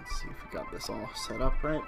Let's see if we got this all set up right.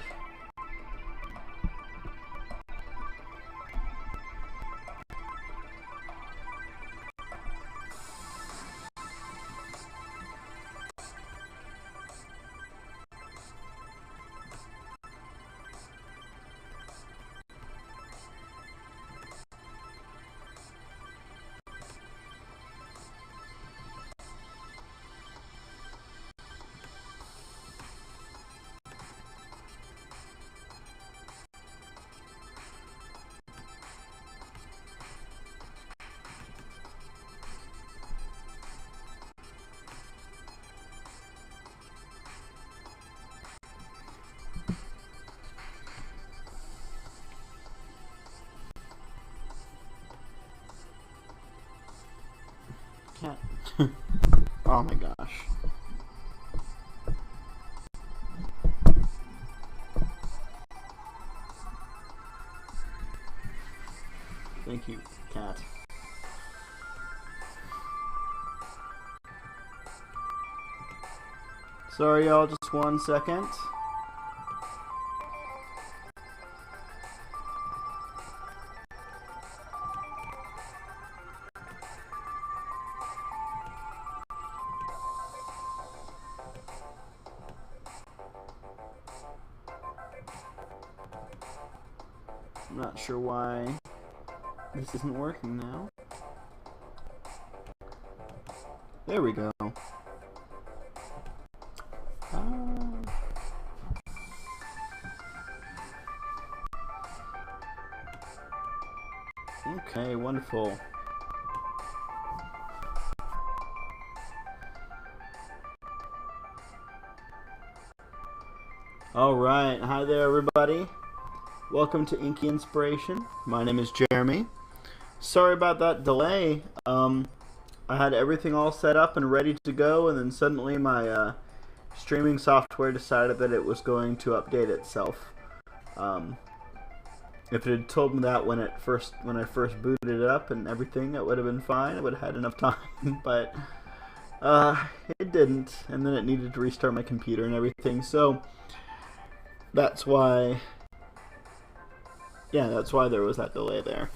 Cat. Oh my gosh. Thank you, cat. Sorry y'all, just 1 second. I'm not sure why this isn't working now. There we go. Okay, wonderful. Alright, hi there everybody. Welcome to Inky Inspiration. My name is Jeremy. Sorry about that delay. I had everything all set up and ready to go, and then suddenly my streaming software decided that it was going to update itself. If it had told me that when I first booted it up and everything, it would have been fine. I would have had enough time, but it didn't, and then it needed to restart my computer and everything. So that's why, yeah, that's why there was that delay there.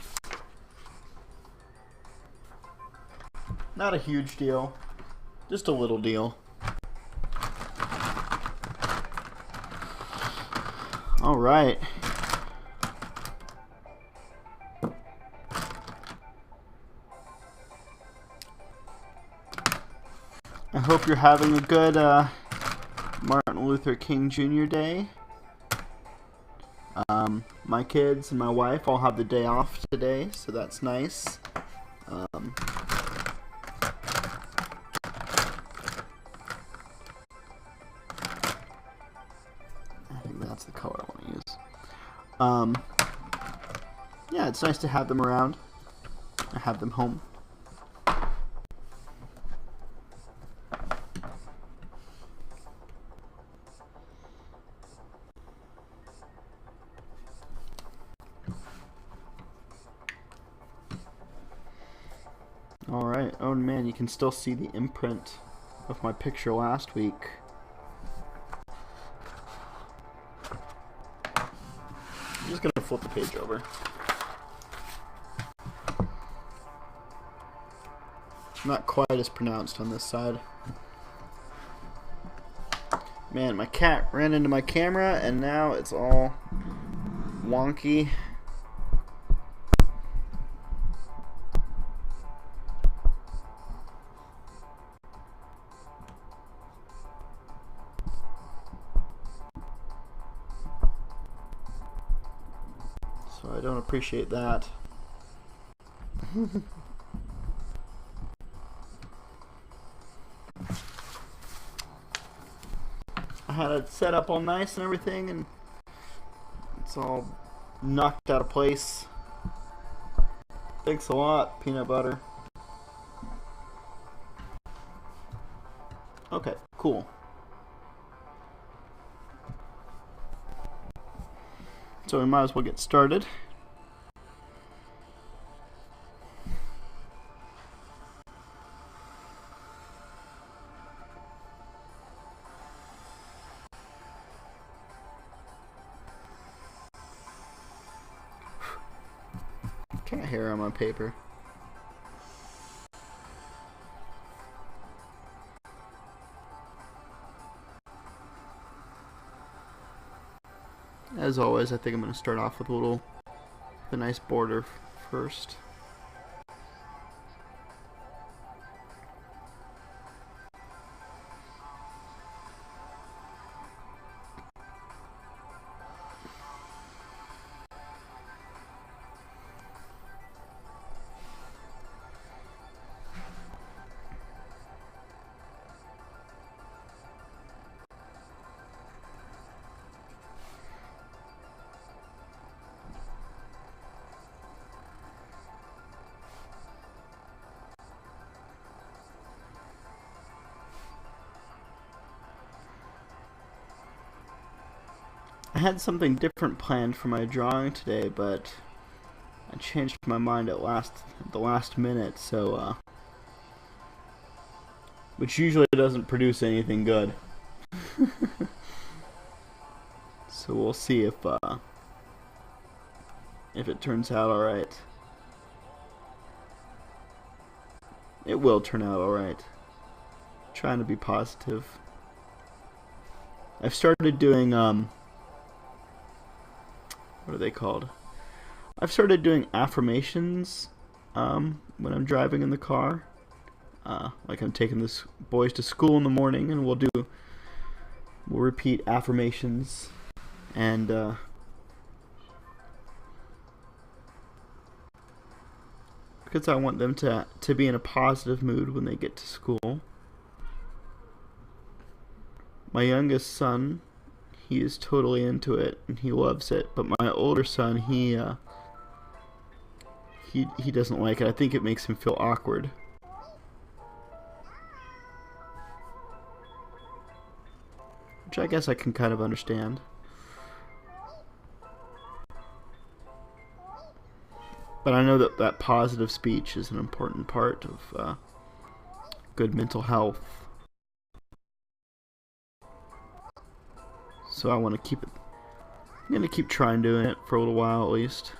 Not a huge deal, just a little deal. All right. I hope you're having a good Martin Luther King Jr. Day. My kids and my wife all have the day off today, so that's nice. I think that's the color I want to use. Yeah, it's nice to have them around. I have them home. Alright, oh man, you can still see the imprint of my picture last week. I'm just gonna flip the page over. Not quite as pronounced on this side. Man, my cat ran into my camera and now it's all wonky. So I don't appreciate that. I had it set up all nice and everything, and it's all knocked out of place. Thanks a lot, peanut butter. Okay, cool. So we might as well get started. Cat hair on my paper. As always, I think I'm going to start off with the nice border first. I had something different planned for my drawing today, but I changed my mind at the last minute, so which usually doesn't produce anything good. So we'll see if it turns out all right. It will turn out all right. Trying to be positive. I've started doing what are they called? I've started doing affirmations when I'm driving in the car. Like I'm taking the boys to school in the morning, and we'll repeat affirmations, and because I want them to be in a positive mood when they get to school. My youngest son, he is totally into it and he loves it, but my older son, he doesn't like it. I think it makes him feel awkward. Which I guess I can kind of understand. But I know that positive speech is an important part of good mental health. So I want to keep it. I'm going to keep trying doing it for a little while at least.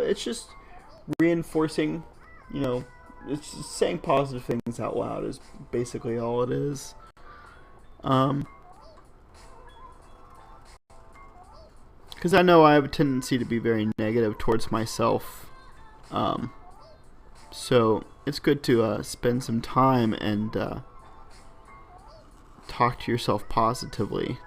It's just reinforcing, it's just saying positive things out loud is basically all it is. Because I know I have a tendency to be very negative towards myself. So it's good to spend some time and talk to yourself positively.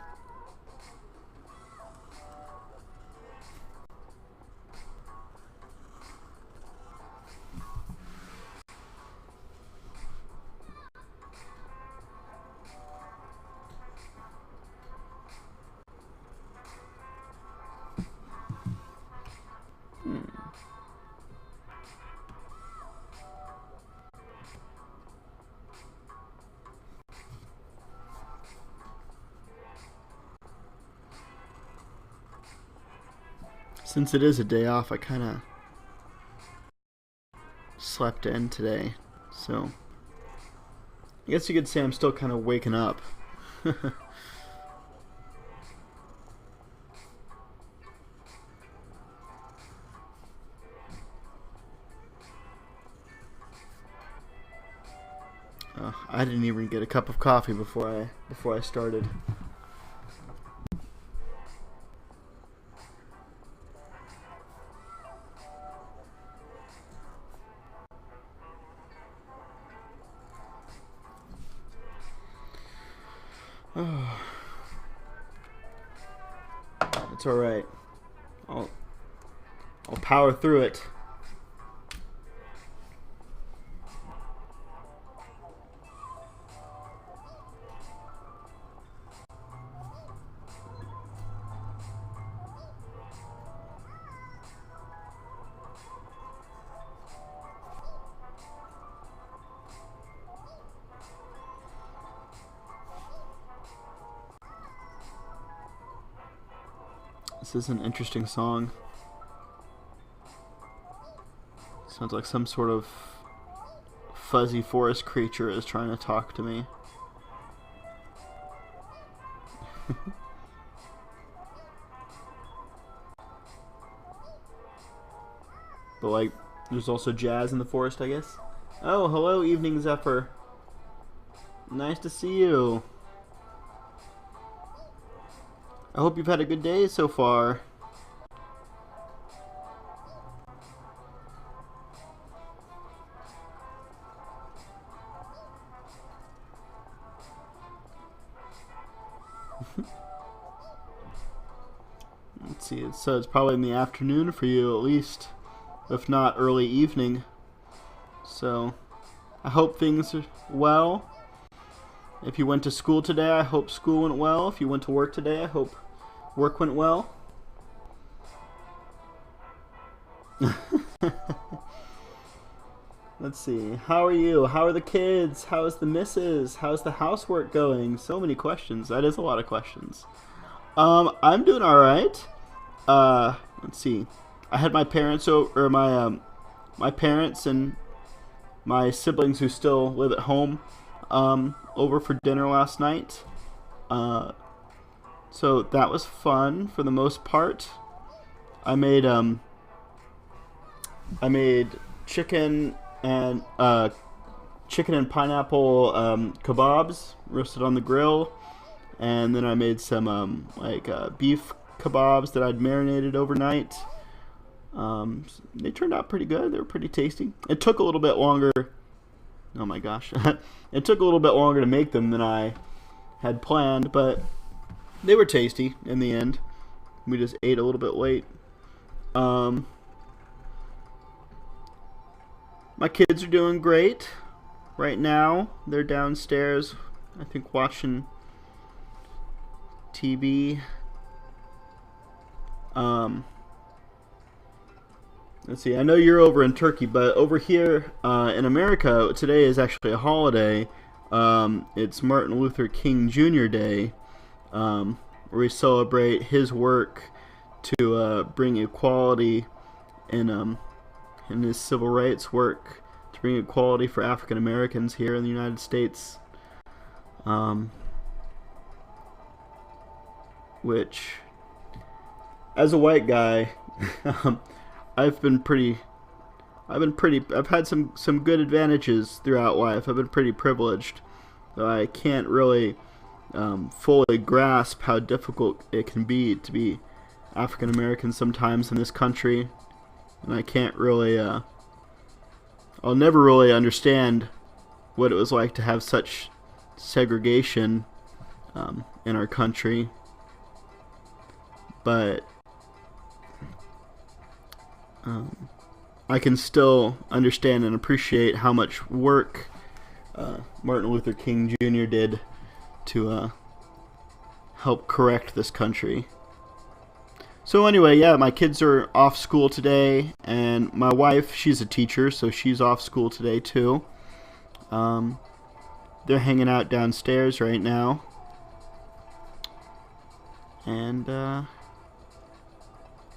Since it is a day off, I kind of slept in today, so I guess you could say I'm still kind of waking up. I didn't even get a cup of coffee before I started. It's all right. I'll power through it. This is an interesting song. Sounds like some sort of fuzzy forest creature is trying to talk to me. But like, there's also jazz in the forest, I guess. Oh, hello, Evening Zephyr. Nice to see you. I hope you've had a good day so far. Let's see, so it's probably in the afternoon for you at least, if not early evening. So I hope things are well. If you went to school today, I hope school went well. If you went to work today, I hope work went well. Let's see. How are you? How are the kids? How is the missus? How's the housework going? So many questions. That is a lot of questions. I'm doing all right. Let's see. I had my parents over, my parents and my siblings who still live at home, over for dinner last night. So that was fun for the most part. I made chicken and pineapple kebabs roasted on the grill, and then I made some beef kebabs that I'd marinated overnight. They turned out pretty good. They were pretty tasty. It took a little bit longer. Oh my gosh. It took a little bit longer to make them than I had planned, but they were tasty in the end. We just ate a little bit late. My kids are doing great right now. They're downstairs, I think, watching TV. Let's see, I know you're over in Turkey, but over here in America, today is actually a holiday. It's Martin Luther King Jr. Day, where we celebrate his work to bring equality in his civil rights work, to bring equality for African Americans here in the United States. Which, as a white guy, I've had some good advantages throughout life. I've been pretty privileged, though I can't really fully grasp how difficult it can be to be African American sometimes in this country, and I can't really I'll never really understand what it was like to have such segregation in our country, but I can still understand and appreciate how much work Martin Luther King Jr. did to help correct this country. So anyway, yeah, my kids are off school today, and my wife, she's a teacher, so she's off school today too. They're hanging out downstairs right now, and yeah,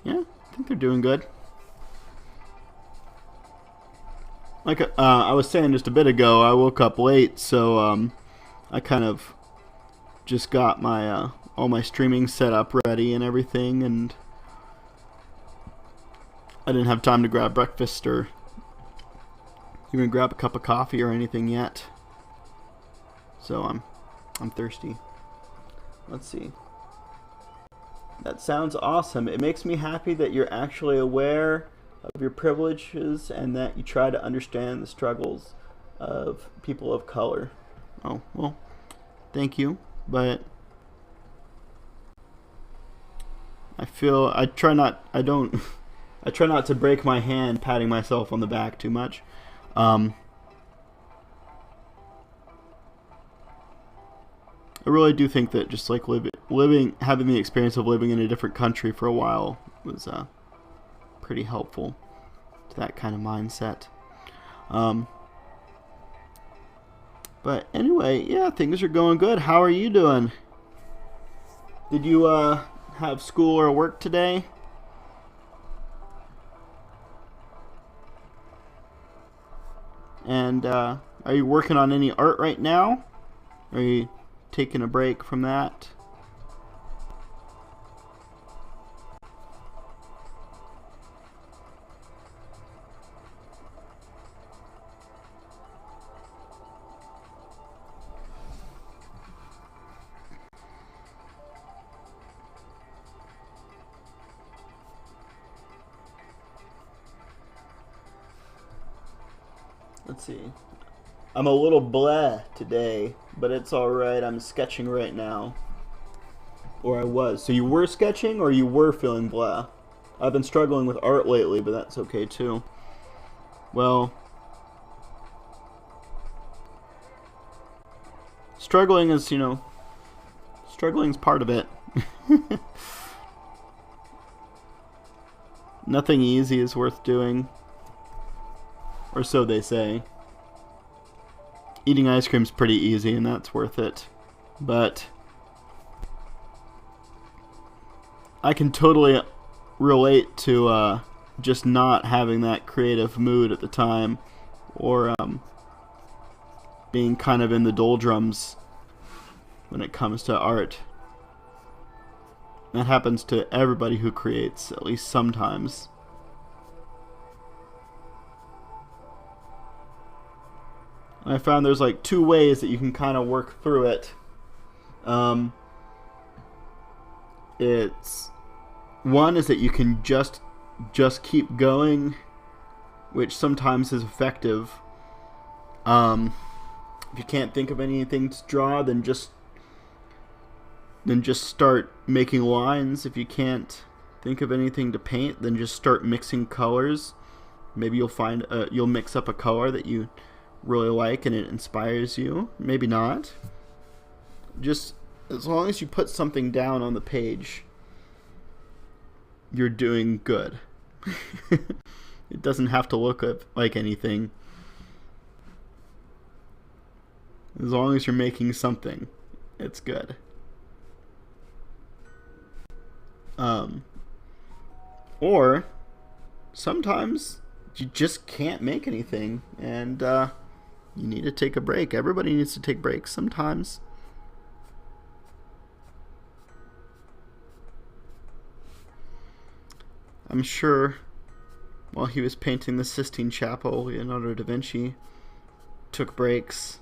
I think they're doing good. Like I was saying just a bit ago, I woke up late, so I kind of just got my all my streaming set up ready and everything, and I didn't have time to grab breakfast or even grab a cup of coffee or anything yet. So I'm thirsty. Let's see. That sounds awesome. It makes me happy that you're actually aware of your privileges and that you try to understand the struggles of people of color. Oh, well, thank you, but I try not to break my hand patting myself on the back too much. I really do think that just like having the experience of living in a different country for a while was pretty helpful to that kind of mindset. But anyway, yeah, things are going good. How are you doing? Did you have school or work today? And are you working on any art right now? Are you taking a break from that? Let's see. I'm a little bleh today, but it's alright. I'm sketching right now. Or I was. So you were sketching or you were feeling bleh? I've been struggling with art lately, but that's okay too. Well, struggling is, struggling's part of it. Nothing easy is worth doing. Or so they say. Eating ice cream's pretty easy, and that's worth it. But I can totally relate to just not having that creative mood at the time, or being kind of in the doldrums when it comes to art. That happens to everybody who creates, at least sometimes. I found there's like two ways that you can kind of work through it. It's one is that you can just keep going, which sometimes is effective. If you can't think of anything to draw, then just start making lines. If you can't think of anything to paint, then just start mixing colors. Maybe you'll find you'll mix up a color that you really like and it inspires you. Maybe not. Just as long as you put something down on the page, you're doing good. It doesn't have to look like anything. As long as you're making something, it's good. Or sometimes you just can't make anything, and you need to take a break. Everybody needs to take breaks sometimes. I'm sure while he was painting the Sistine Chapel, Leonardo da Vinci took breaks.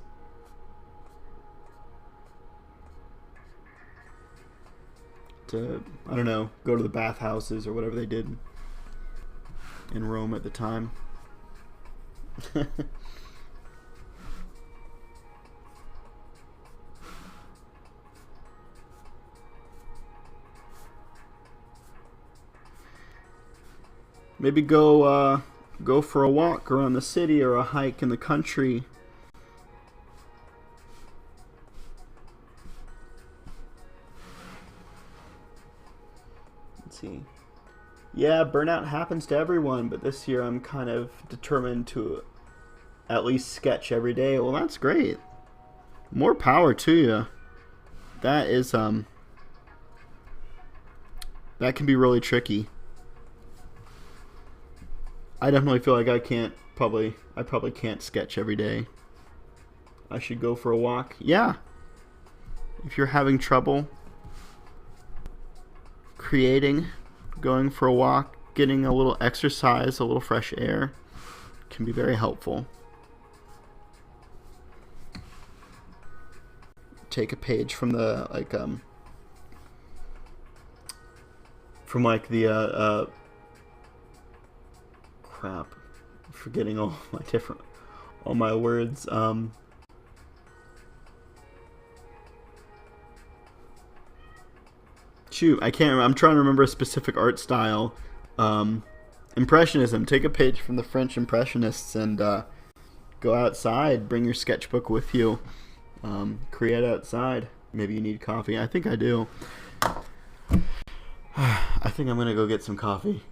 To, I don't know, go to the bathhouses or whatever they did in Rome at the time. Maybe go for a walk around the city or a hike in the country. Let's see. Yeah, burnout happens to everyone, but this year I'm kind of determined to at least sketch every day. Well, that's great. More power to you. That is that can be really tricky. I definitely feel like I probably can't sketch every day. I should go for a walk. Yeah. If you're having trouble creating, going for a walk, getting a little exercise, a little fresh air can be very helpful. Take a page from the crap, I'm forgetting all my words. Shoot, I can't remember. I'm trying to remember a specific art style. Impressionism. Take a page from the French Impressionists and go outside. Bring your sketchbook with you. Create outside. Maybe you need coffee. I think I do. I think I'm gonna go get some coffee.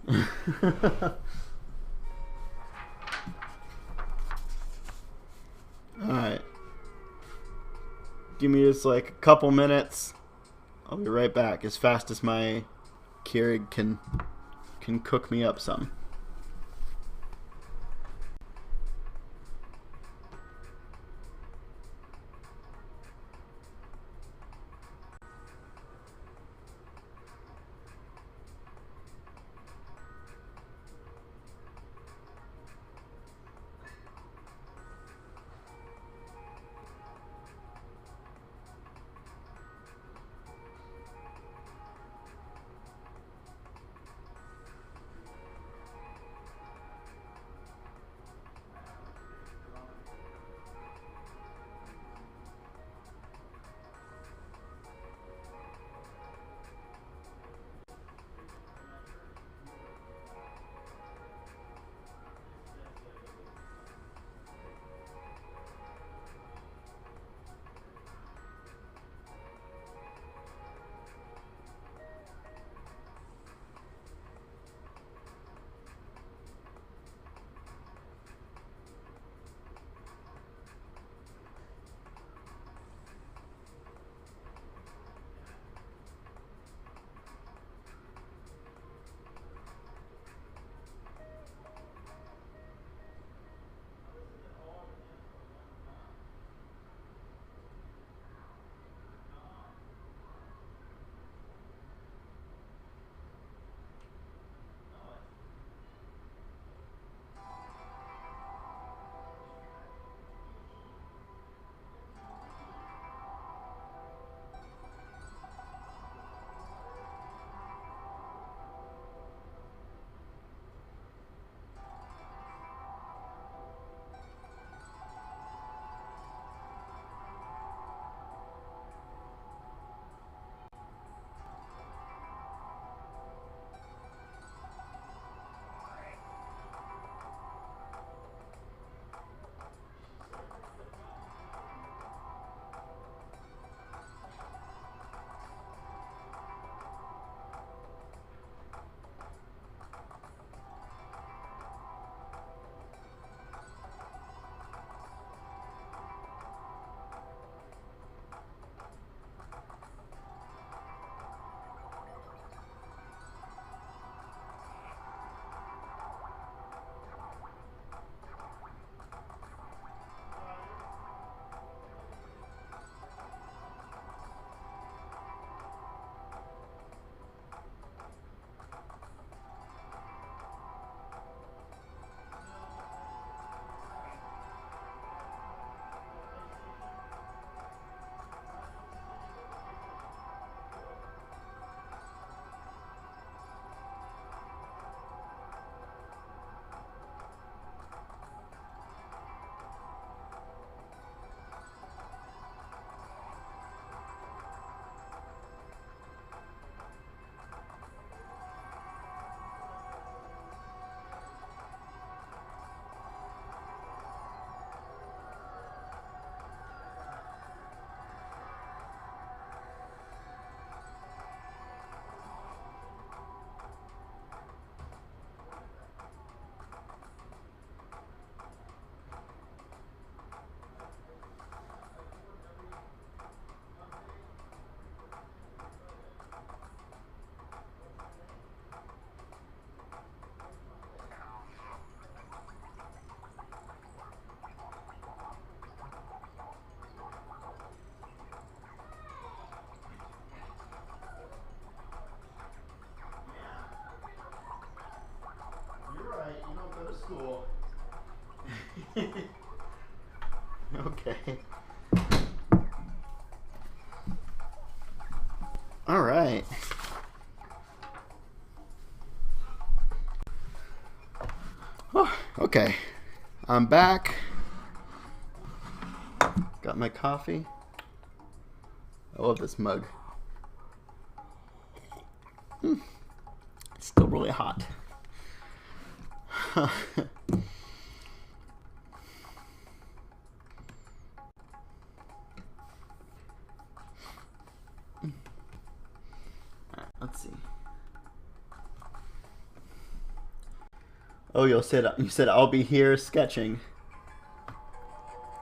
Alright. Give me just like a couple minutes. I'll be right back as fast as my Keurig can cook me up some. School. Okay. All right. Oh, okay. I'm back. Got my coffee. I love this mug. It's still really hot. Let's see. Oh, you said I'll be here sketching.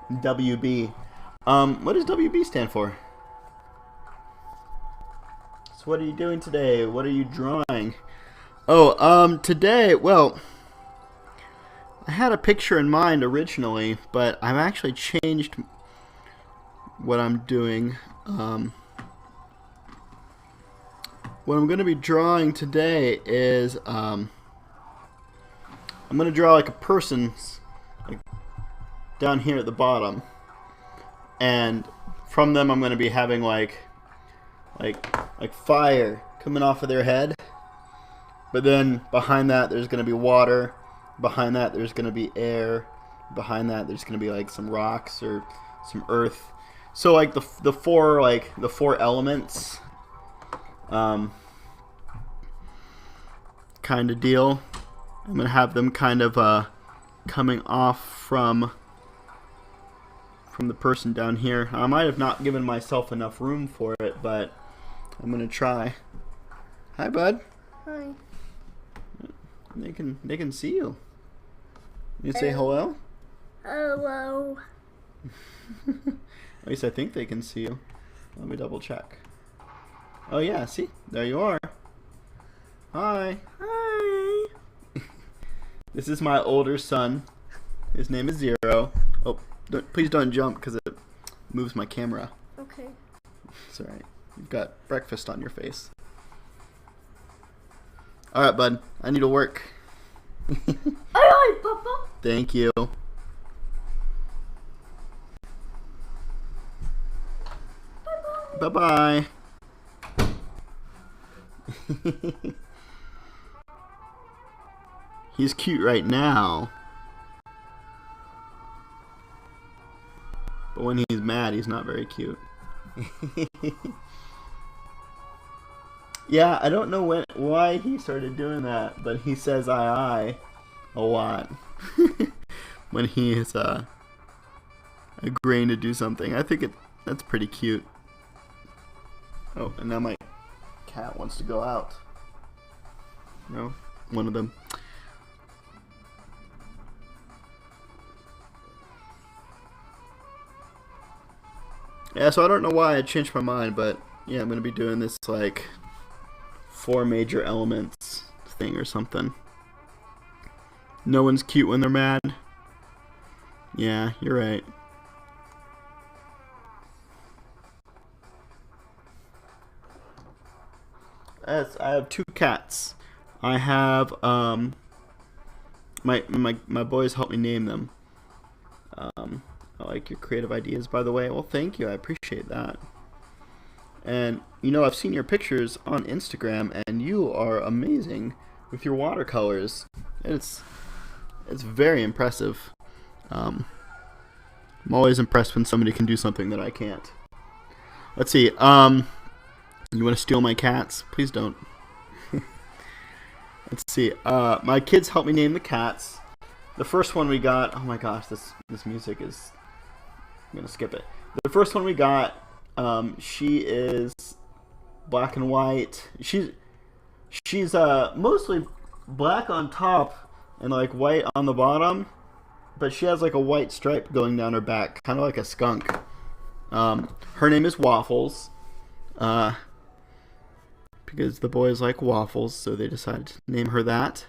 WB. What does WB stand for? So what are you doing today? What are you drawing? Today, well, I had a picture in mind originally, but I've actually changed what I'm doing. What I'm going to be drawing today is, I'm going to draw like a person like, down here at the bottom. And from them I'm going to be having like fire coming off of their head. But then behind that there's going to be water. Behind that there's going to be air. Behind that there's going to be like some rocks or some earth. So like the four elements kind of deal. I'm going to have them kind of coming off from the person down here. I might have not given myself enough room for it, but I'm going to try. Hi, bud. Hi. They can see you. You say hello? Hello. At least I think they can see you. Let me double check. Oh yeah, see? There you are. Hi. Hi. This is my older son. His name is Zero. Oh, please don't jump because it moves my camera. Okay. It's alright. You've got breakfast on your face. Alright, bud. I need to work. Aye, Papa. Thank you. Bye-bye. He's cute right now. But when he's mad, he's not very cute. Yeah, I don't know why he started doing that, but he says I a lot when he is agreeing to do something. I think that's pretty cute. Oh, and now my cat wants to go out. No, one of them. Yeah, so I don't know why I changed my mind, but yeah, I'm gonna be doing this like 4 major elements thing or something. No one's cute when they're mad. Yeah, you're right. Yes, I have 2 cats. I have my boys help me name them. I like your creative ideas, by the way. Well, thank you. I appreciate that. And you know, I've seen your pictures on Instagram, and you are amazing with your watercolors. It's very impressive. I'm always impressed when somebody can do something that I can't. Let's see. You want to steal my cats? Please don't. Let's see. My kids helped me name the cats. The first one we got. Oh my gosh, this music is. I'm gonna skip it. The first one we got. She is black and white. She's mostly black on top and like white on the bottom, but she has like a white stripe going down her back, kind of like a skunk. Her name is Waffles, because the boys like waffles, so they decided to name her that.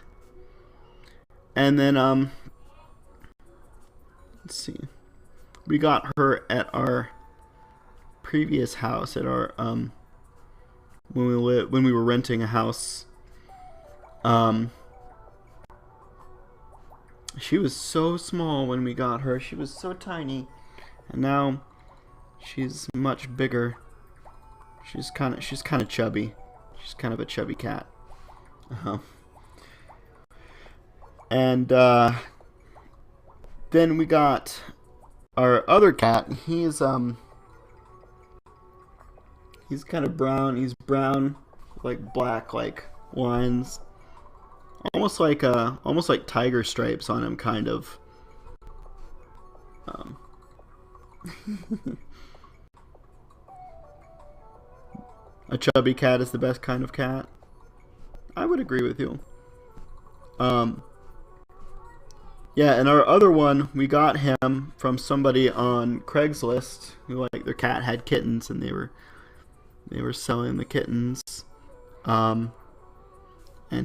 And then let's see, we got her at our previous house at our when we were renting a house. She was so small when we got her. She was so tiny, and now she's much bigger. She's kind of chubby. She's kind of a chubby cat. And then we got our other cat. He's kind of brown. He's brown, like black, like lines, almost like tiger stripes on him, kind of. A chubby cat is the best kind of cat. I would agree with you. Yeah, and our other one, we got him from somebody on Craigslist who, like, their cat had kittens, and they were They were selling the kittens. And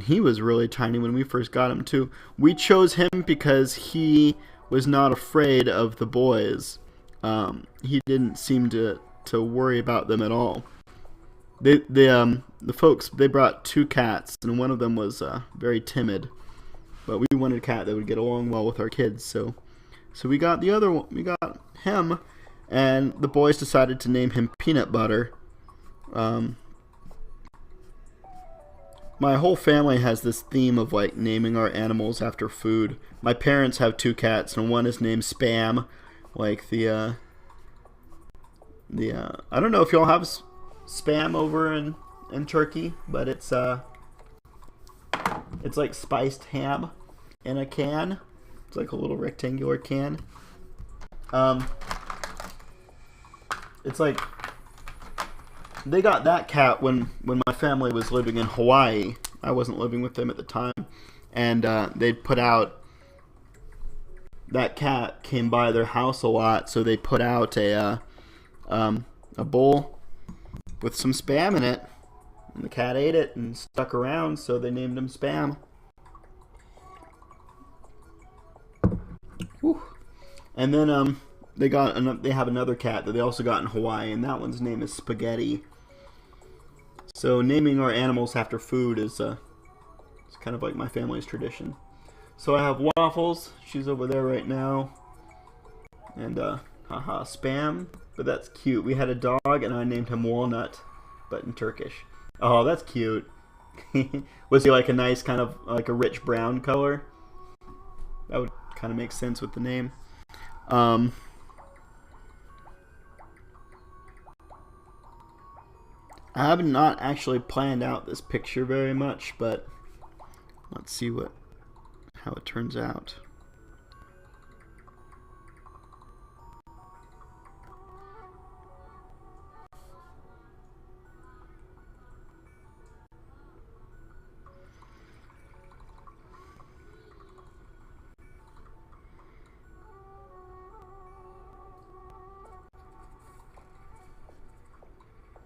he was really tiny when we first got him too. We chose him because he was not afraid of the boys. He didn't seem to worry about them at all. The folks, they brought 2 cats, and one of them was very timid. But we wanted a cat that would get along well with our kids, so we got the other one. We got him, and the boys decided to name him Peanut Butter. My whole family has this theme of like naming our animals after food. My parents have 2 cats, and one is named Spam, like the I don't know if y'all have Spam over in Turkey, but it's like spiced ham in a can. It's like a little rectangular can. It's like they got that cat when my family was living in Hawaii. I wasn't living with them at the time, and they'd put out, that cat came by their house a lot, so they put out a bowl with some Spam in it, and the cat ate it and stuck around, so they named him Spam. Whew. And then they have another cat that they also got in Hawaii, and that one's name is Spaghetti. So naming our animals after food is it's kind of like my family's tradition. So I have Waffles. She's over there right now. And haha, Spam. But that's cute. We had a dog, and I named him Walnut, but in Turkish. Oh, that's cute. Was he like a nice kind of like a rich brown color? That would kind of make sense with the name. I have not actually planned out this picture very much, but let's see how it turns out.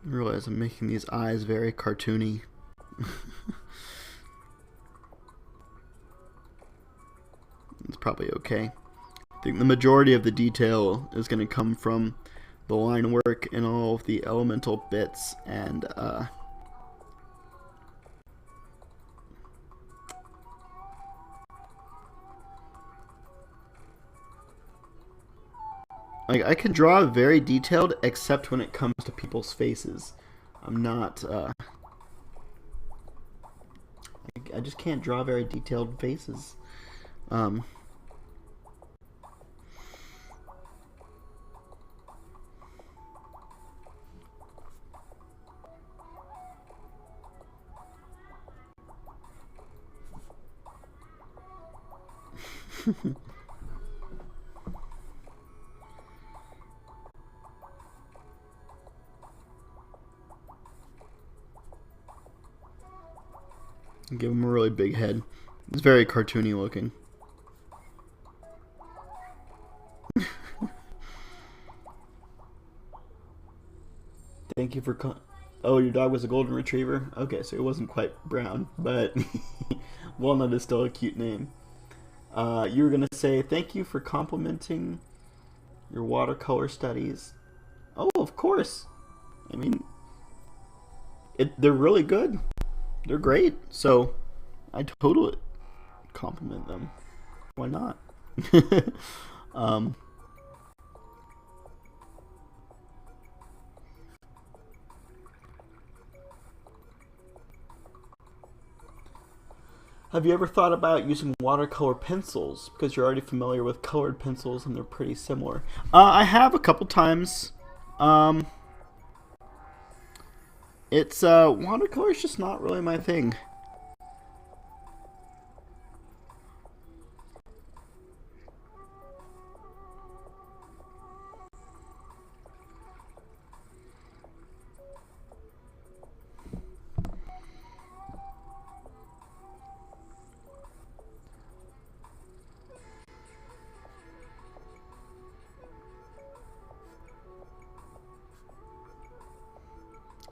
I realize I'm making these eyes very cartoony. It's probably okay. I think the majority of the detail is going to come from the line work and all of the elemental bits, and like, I can draw very detailed, except when it comes to people's faces. I'm not, I just can't draw very detailed faces. Give him a really big head. It's very cartoony looking. Thank you for oh, your dog was a golden retriever? Okay, so it wasn't quite brown, but Walnut is still a cute name. You were going to say, thank you for complimenting your watercolor studies. Oh, of course. I mean, they're really good. They're great, so I totally compliment them. Why not? Have you ever thought about using watercolor pencils? Because you're already familiar with colored pencils and they're pretty similar. I have a couple times. It's watercolor is just not really my thing.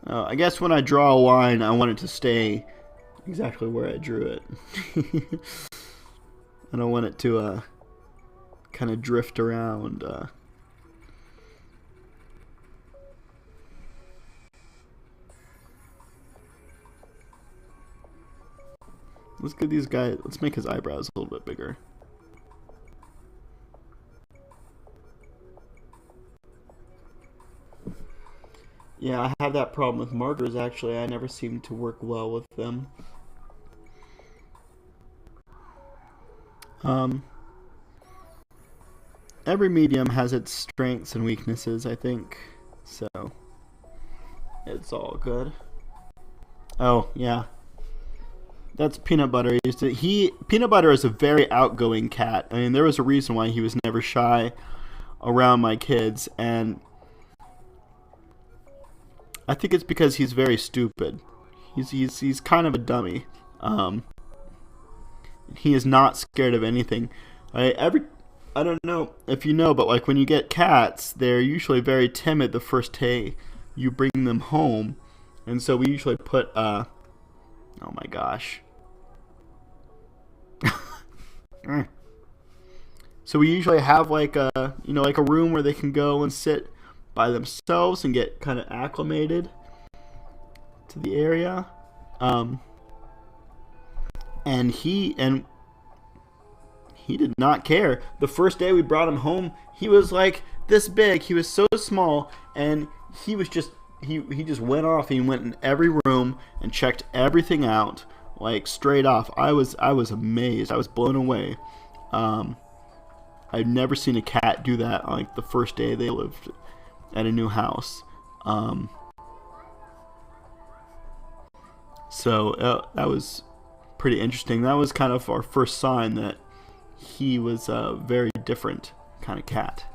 I guess when I draw a line, I want it to stay exactly where I drew it. I don't want it to kind of drift around. Let's give these guys, let's make his eyebrows a little bit bigger. Yeah, I have that problem with markers actually. I never seem to work well with them. Every medium has its strengths and weaknesses, I think. So, it's all good. Oh, yeah. That's Peanut Butter. Peanut Butter is a very outgoing cat. I mean, there was a reason why he was never shy around my kids, and I think it's because he's very stupid. He's kind of a dummy. He is not scared of anything. I don't know if you know, but like when you get cats, they're usually very timid the first day you bring them home, and so we usually put oh my gosh. So we usually have like a like a room where they can go and sit by themselves and get kind of acclimated to the area. And he did not care. The first day we brought him home, he was like this big. He was so small, and he was just he just went off. He went in every room and checked everything out, like straight off. I was amazed. I was blown away. I'd never seen a cat do that on like the first day they lived at a new house. So that was pretty interesting. That was kind of our first sign that he was a very different kind of cat.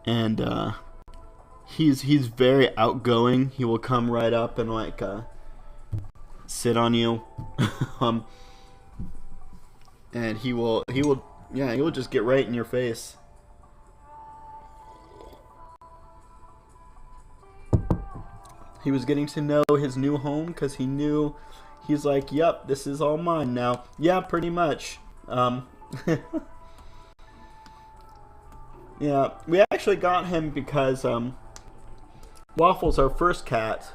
And he's very outgoing. He will come right up and like sit on you. And he will just get right in your face. He was getting to know his new home because he knew, he's like, yep, this is all mine now. Yeah, pretty much. Yeah, we actually got him because Waffles, our first cat,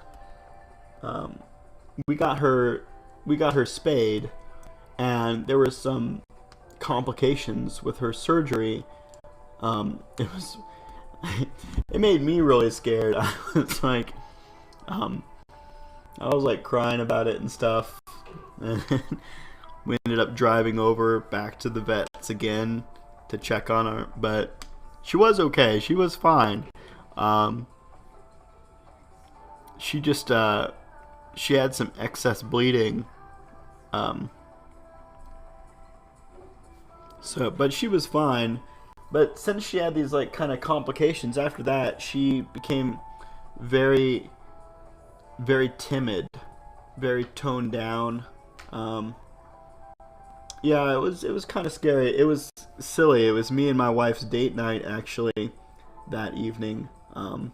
we got her spayed, and there were some complications with her surgery. It made me really scared. I was like, crying about it and stuff. And we ended up driving over back to the vets again to check on her, but she was okay. She was fine. She just she had some excess bleeding. But she was fine. But since she had these like kind of complications after that, she became very, very timid, very toned down. Yeah, it was kind of scary. It was silly. It was me and my wife's date night actually that evening, and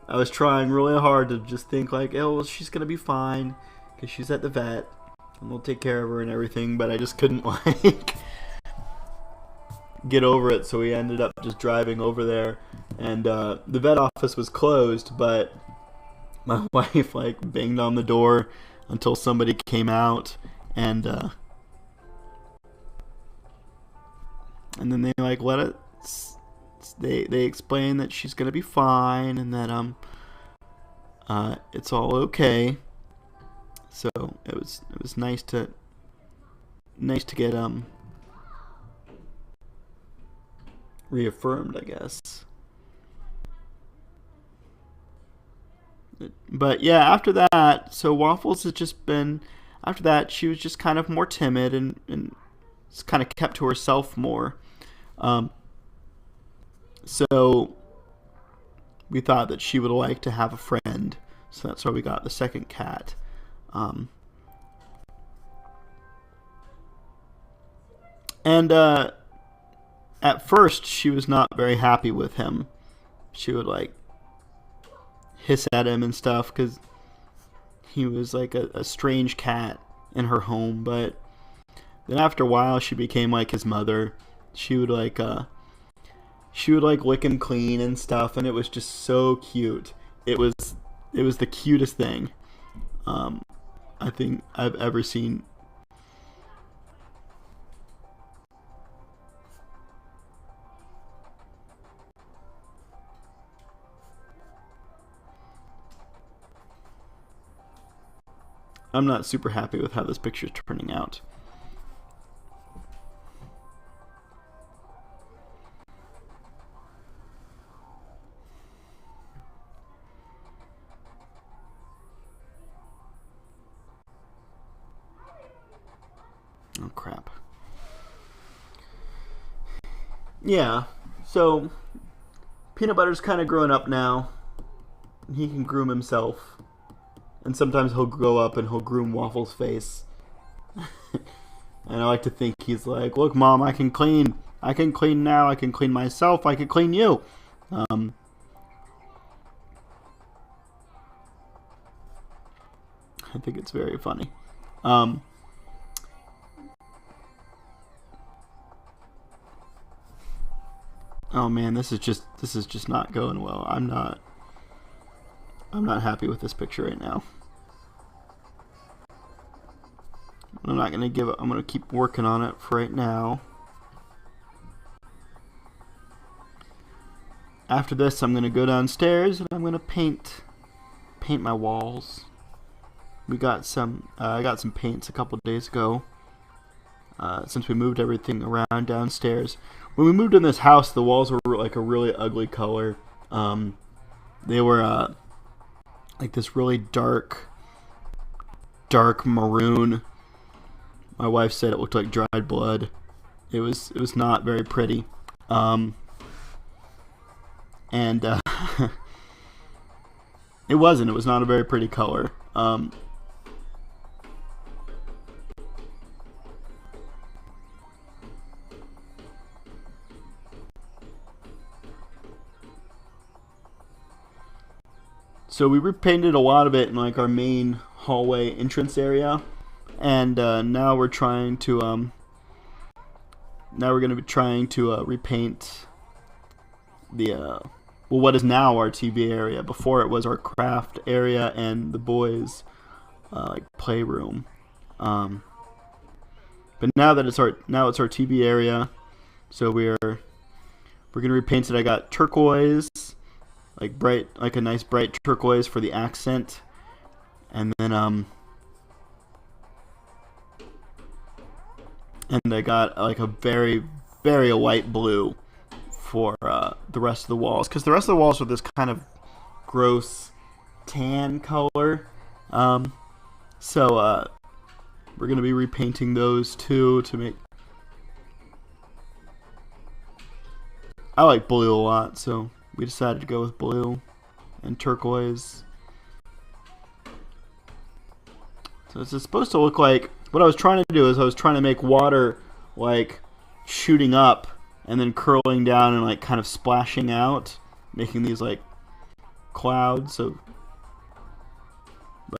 I was trying really hard to just think like, oh, well, she's gonna be fine because she's at the vet and we'll take care of her and everything. But I just couldn't like get over it, so we ended up just driving over there, and the vet office was closed, but my wife like banged on the door until somebody came out, and then they like let it. They explained that she's gonna be fine and that it's all okay. So it was nice to get reaffirmed, I guess. But yeah, after that, so Waffles has just been, after that, she was just kind of more timid and kind of kept to herself more. So we thought that she would like to have a friend, so that's why we got the second cat. And at first, she was not very happy with him. She would like hiss at him and stuff because he was like a strange cat in her home. But then after a while, she became like his mother. She would like lick him clean and stuff, and it was just so cute. It was the cutest thing I think I've ever seen. I'm not super happy with how this picture's turning out. Oh crap. Yeah, so Peanut Butter's kind of growing up now. He can groom himself. And sometimes he'll grow up and he'll groom Waffle's face. And I like to think he's like, look, Mom, I can clean. I can clean now. I can clean myself. I can clean you. I think it's very funny. Oh man, this is just not going well. I'm not happy with this picture right now. I'm not gonna give up. I'm gonna keep working on it for right now. After this, I'm gonna go downstairs and I'm gonna paint my walls. We got some. I got some paints a couple days ago. Since we moved everything around downstairs. When we moved in this house, the walls were like a really ugly color. They were like this really dark maroon. My wife said it looked like dried blood. It was not very pretty. And it wasn't. It was not a very pretty color. So we repainted a lot of it in like our main hallway entrance area, and now we're trying to now we're going to be trying to repaint the well, what is now our TV area. Before it was our craft area and the boys like playroom. But now that it's our TV area, so we're gonna repaint it. I got turquoise, like a nice bright turquoise for the accent, and then and I got like a very light blue for the rest of the walls, because the rest of the walls are this kind of gross tan color. So we're gonna be repainting those too to make. I like blue a lot, so we decided to go with blue and turquoise. So it's supposed to look like, what I was trying to do is I was trying to make water like shooting up and then curling down and like kind of splashing out, making these like clouds. So,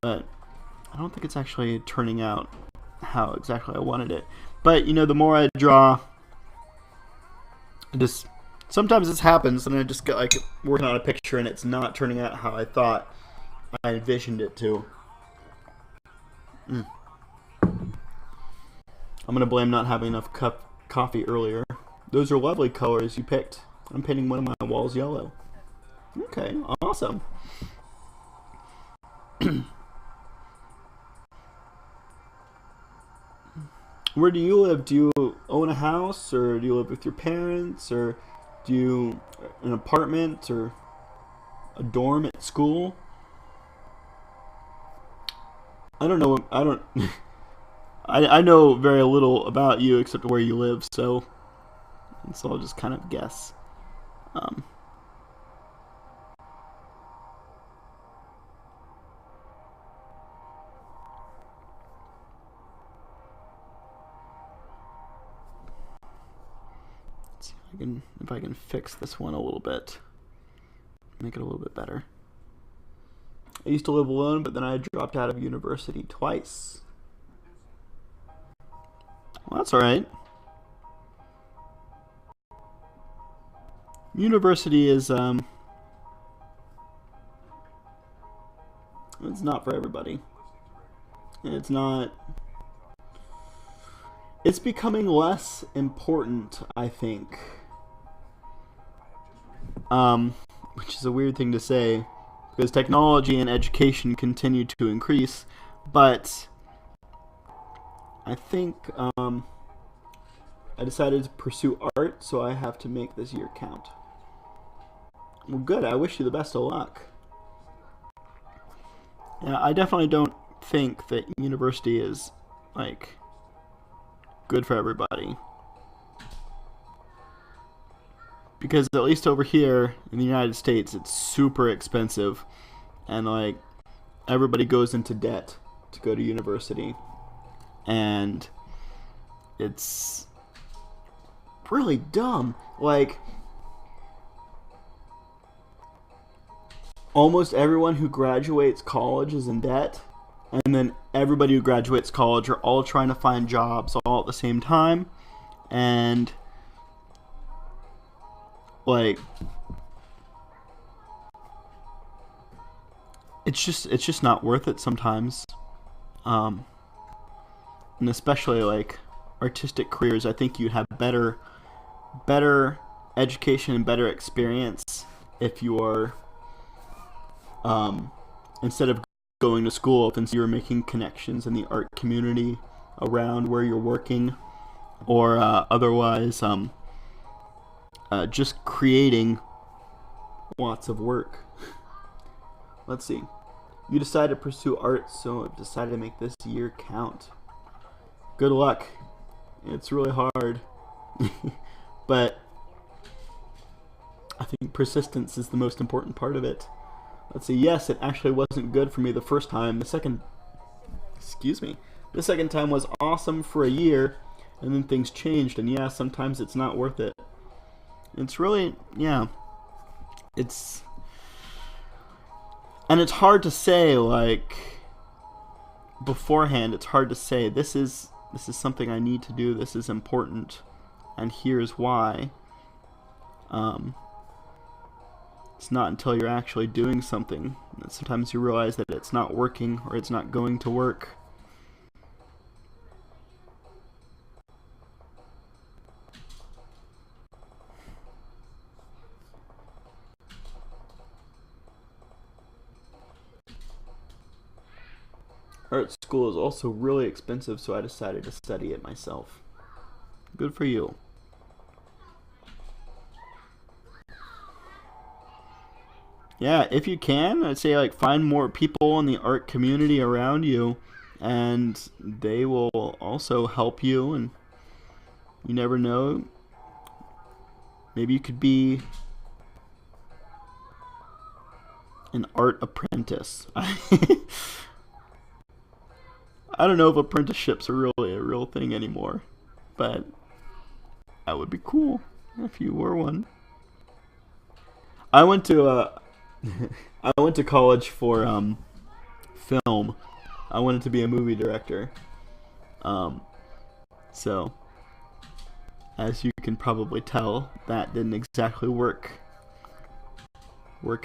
but I don't think it's actually turning out how exactly I wanted it. But you know, the more I draw, sometimes this happens, and I just get like working on a picture and it's not turning out how I thought I envisioned it to. I'm gonna blame not having enough coffee earlier. Those are lovely colors you picked. I'm painting one of my walls yellow. Okay, awesome. Where do you live? Do you own a house, or do you live with your parents, or do you an apartment or a dorm at school? I don't know. I don't. I know very little about you except where you live, so I'll just kind of guess. if I can fix this one a little bit, make it a little bit better. I used to live alone, but then I dropped out of university twice. Well, that's alright. University is, it's not for everybody. It's not... It's becoming less important, I think. Which is a weird thing to say, because technology and education continue to increase, but I think I decided to pursue art, so I have to make this year count. Well, good. I wish you the best of luck. Yeah, I definitely don't think that university is, like, good for everybody. Because at least over here in the United States, it's super expensive. And, like, everybody goes into debt to go to university. And it's really dumb. Like, almost everyone who graduates college is in debt, and then everybody who graduates college are all trying to find jobs all at the same time, and like it's just not worth it sometimes. And especially like artistic careers, I think you'd have better education and better experience if you are instead of going to school, if you're making connections in the art community around where you're working, or otherwise just creating lots of work. Let's see. You decided to pursue art, so I've decided to make this year count. Good luck. It's really hard. But I think persistence is the most important part of it. Let's see. Yes, it actually wasn't good for me the first time. The second time was awesome for a year, and then things changed, and yeah, sometimes it's not worth it. It's really, yeah. It's hard to say, like, beforehand. It's hard to say, this is something I need to do, this is important, and here's why. It's not until you're actually doing something that sometimes you realize that it's not working, or it's not going to work. Art school is also really expensive, so I decided to study it myself. Good for you. Yeah, if you can, I'd say, like, find more people in the art community around you, and they will also help you, and you never know, maybe you could be an art apprentice. I don't know if apprenticeships are really a real thing anymore, but that would be cool if you were one. I went to college for film. I wanted to be a movie director. So as you can probably tell, that didn't exactly work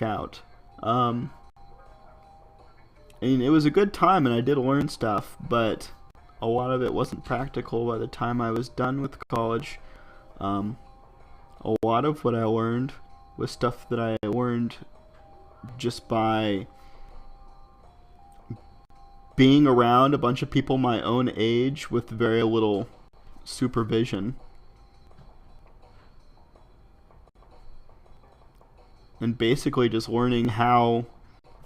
out. I mean, it was a good time, and I did learn stuff, but a lot of it wasn't practical by the time I was done with college. A lot of what I learned was stuff that I learned just by being around a bunch of people my own age with very little supervision. And basically just learning how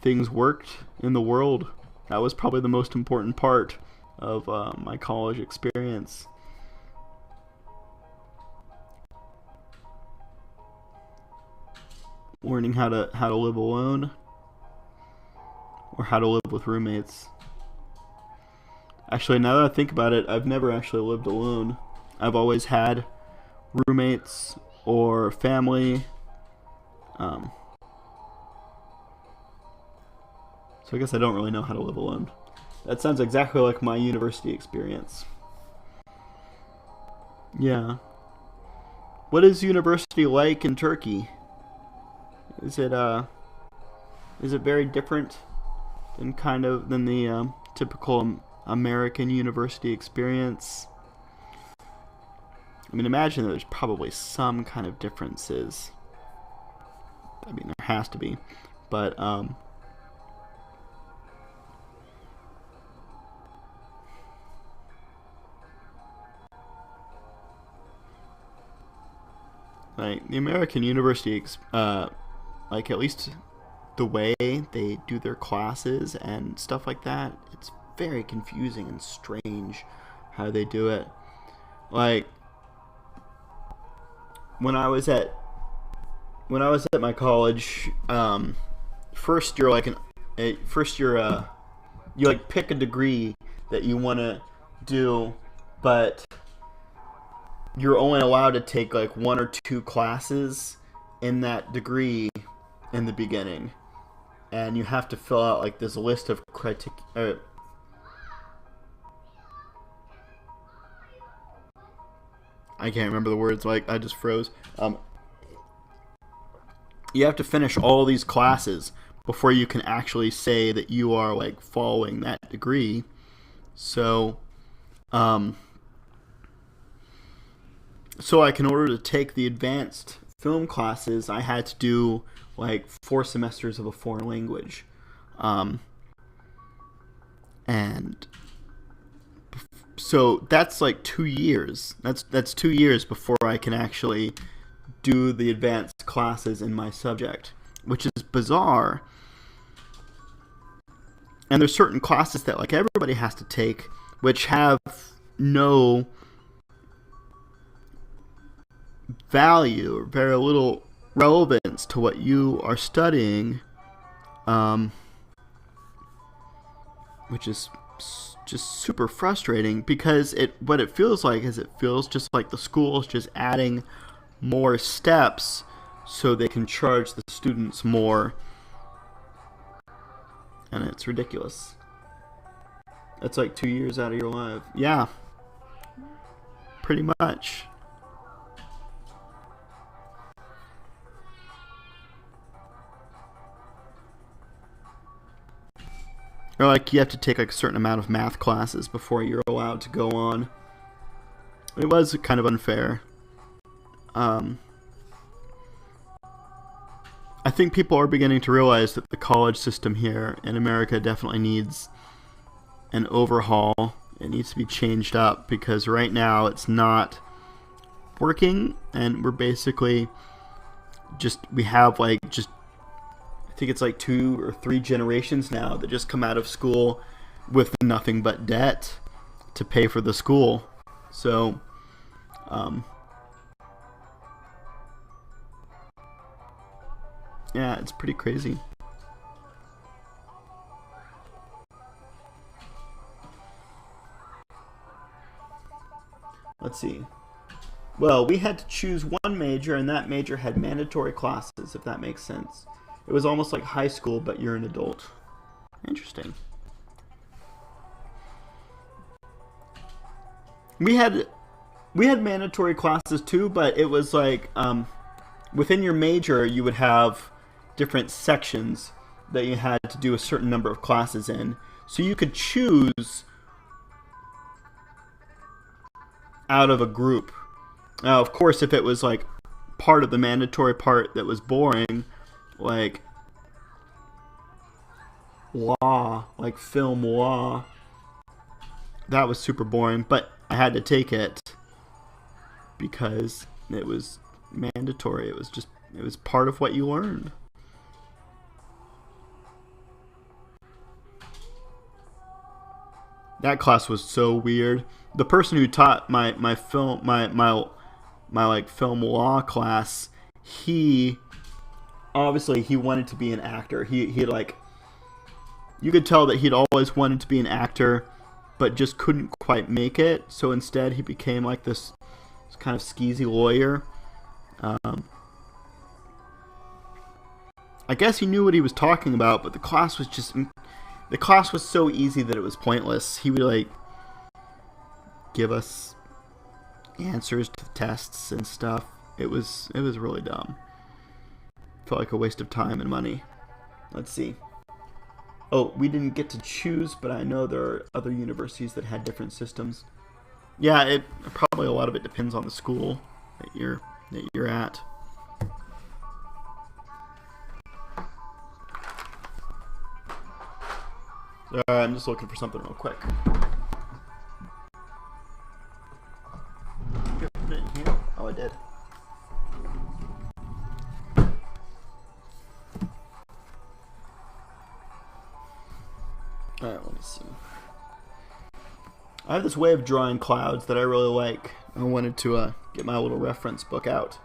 things worked in the world. That was probably the most important part of my college experience. Learning how to live alone, or how to live with roommates. Actually, now that I think about it, I've never actually lived alone. I've always had roommates or family. So I guess I don't really know how to live alone. That sounds exactly like my university experience. Yeah. What is university like in Turkey? Is it very different than the typical American university experience? I mean, imagine that there's probably some kind of differences. I mean, there has to be, but like the American university, like at least the way they do their classes and stuff like that, it's very confusing and strange how they do it. Like when I was at my college, first year you like pick a degree that you want to do, but you're only allowed to take like 1 or 2 classes in that degree in the beginning, and you have to fill out like this list of criteria. I can't remember the words. Like I just froze. You have to finish all these classes before you can actually say that you are like following that degree. So, so like in order to take the advanced film classes, I had to do like 4 semesters of a foreign language, and so that's like 2 years. That's 2 years before I can actually do the advanced classes in my subject, which is bizarre. And there's certain classes that like everybody has to take, which have no value or very little relevance to what you are studying, which is just super frustrating, because what it feels like is it feels just like the school is just adding more steps so they can charge the students more, and it's ridiculous. That's like 2 years out of your life. Yeah, pretty much. Or like you have to take like a certain amount of math classes before you're allowed to go on. It was kind of unfair. I think people are beginning to realize that the college system here in America definitely needs an overhaul. It needs to be changed up, because right now it's not working, and we're basically we have like just, I think it's like 2 or 3 generations now that just come out of school with nothing but debt to pay for the school. So, yeah, it's pretty crazy. Let's see. Well, we had to choose one major, and that major had mandatory classes, if that makes sense. It was almost like high school, but you're an adult. Interesting. We had mandatory classes too, but it was like within your major you would have different sections that you had to do a certain number of classes in. So you could choose out of a group. Now, of course, if it was like part of the mandatory part that was boring, like law, like film law, that was super boring, but I had to take it because it was mandatory. It was part of what you learned. That class was so weird. The person who taught my film like film law class, he wanted to be an actor. He like, you could tell that he'd always wanted to be an actor, but just couldn't quite make it. So instead, he became like this kind of skeezy lawyer. Um, I guess he knew what he was talking about, but the class was so easy that it was pointless. He would like give us answers to the tests and stuff. It was really dumb. Felt like a waste of time and money. Let's see. Oh, we didn't get to choose, but I know there are other universities that had different systems. Yeah, probably a lot of it depends on the school that you're at. I'm just looking for something real quick. Put it in here. Oh, I did. Alright, let me see. I have this way of drawing clouds that I really like. I wanted to get my little reference book out.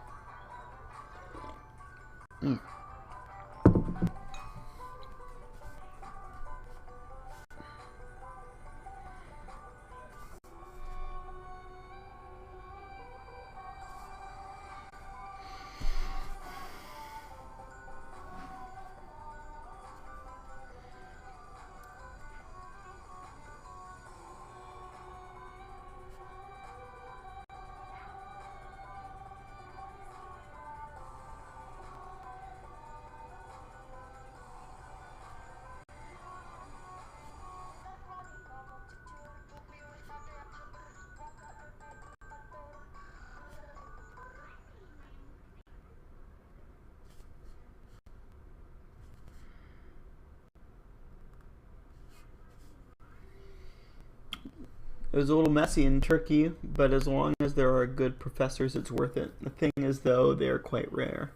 It was a little messy in Turkey, but as long as there are good professors, it's worth it. The thing is, though, they are quite rare.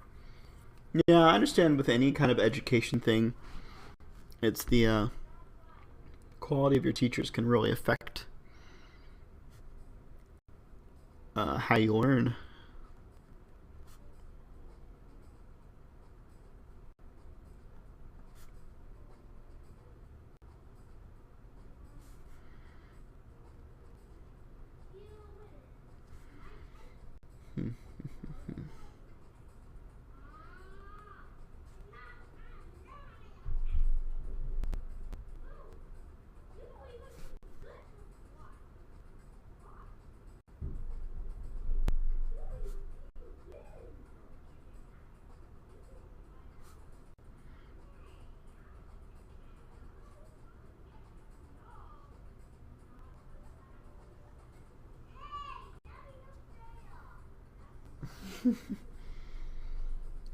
Yeah, I understand with any kind of education thing, it's the quality of your teachers can really affect how you learn.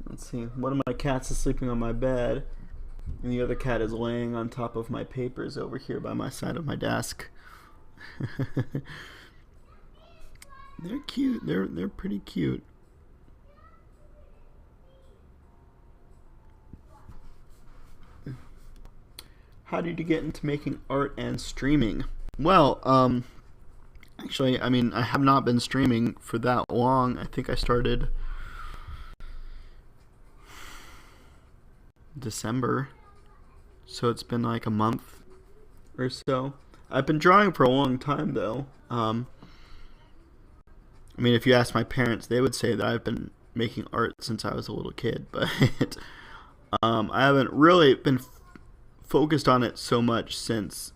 Let's see. One of my cats is sleeping on my bed, and the other cat is laying on top of my papers over here by my side of my desk. They're cute. They're pretty cute. How did you get into making art and streaming? Well, actually, I mean, I have not been streaming for that long. I think I started December, so it's been like a month or so. I've been drawing for a long time, though. I mean, if you ask my parents, they would say that I've been making art since I was a little kid, but I haven't really been focused on it so much since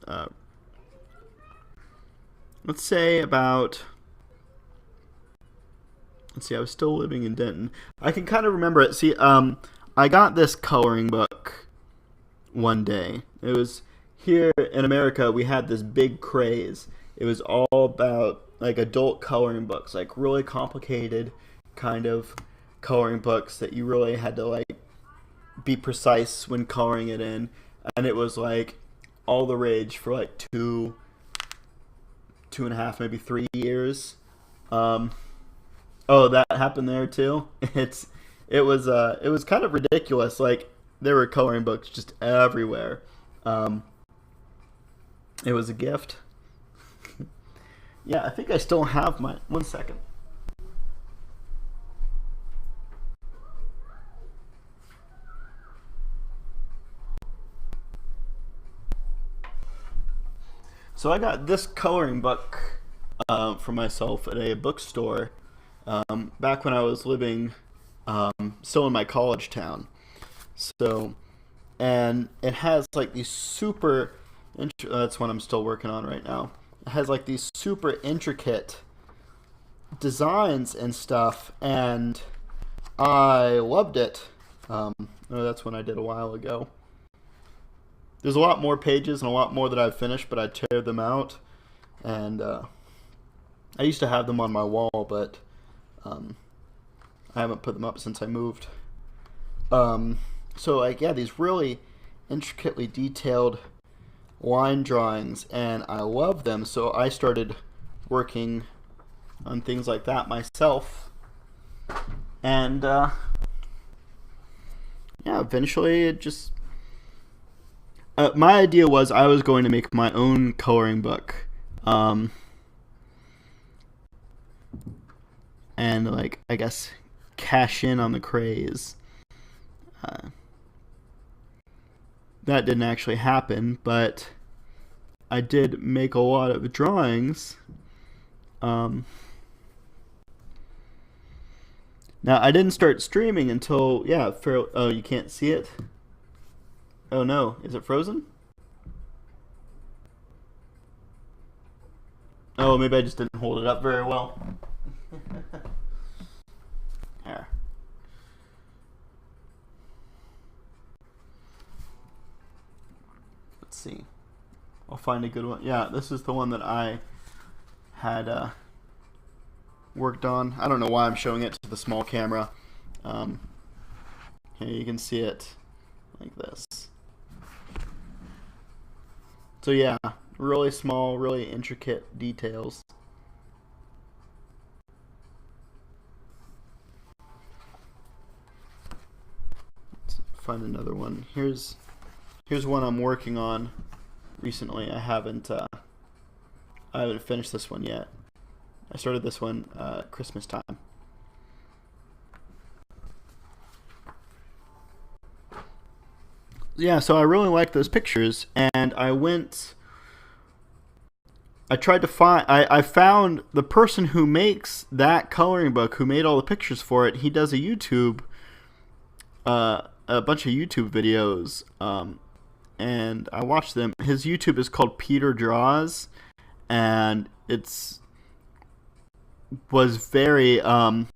let's say about, I was still living in Denton. I can kind of remember it. See, I got this coloring book one day. It was here in America, we had this big craze. It was all about like adult coloring books, like really complicated kind of coloring books that you really had to like be precise when coloring it in. And it was like all the rage for like two and a half, maybe 3 years. Oh, that happened there too. It was kind of ridiculous. Like there were coloring books just everywhere. It was a gift. Yeah, I think I still have mine. 1 second. So I got this coloring book for myself at a bookstore, back when I was living still in my college town. So, and it has like these super, that's what I'm still working on right now. It has like these super intricate designs and stuff, and I loved it. That's one I did a while ago. There's a lot more pages and a lot more that I've finished, but I tear them out. And I used to have them on my wall, but I haven't put them up since I moved. So, like, yeah, these really intricately detailed line drawings, and I love them. So I started working on things like that myself. And, yeah, eventually it just... my idea was I was going to make my own coloring book. And, like, I guess cash in on the craze. That didn't actually happen, but I did make a lot of drawings. Now, I didn't start streaming until, yeah, oh, you can't see it? Oh no, is it frozen? Oh, maybe I just didn't hold it up very well. Here. Let's see. I'll find a good one. Yeah, this is the one that I had worked on. I don't know why I'm showing it to the small camera. Here you can see it like this. So yeah, really small, really intricate details. Let's find another one. Here's one I'm working on recently. I haven't finished this one yet. I started this one Christmas time. Yeah, so I really liked those pictures, and I tried to find, I found the person who makes that coloring book, who made all the pictures for it. He does a bunch of YouTube videos, and I watched them. His YouTube is called Peter Draws, and was very, what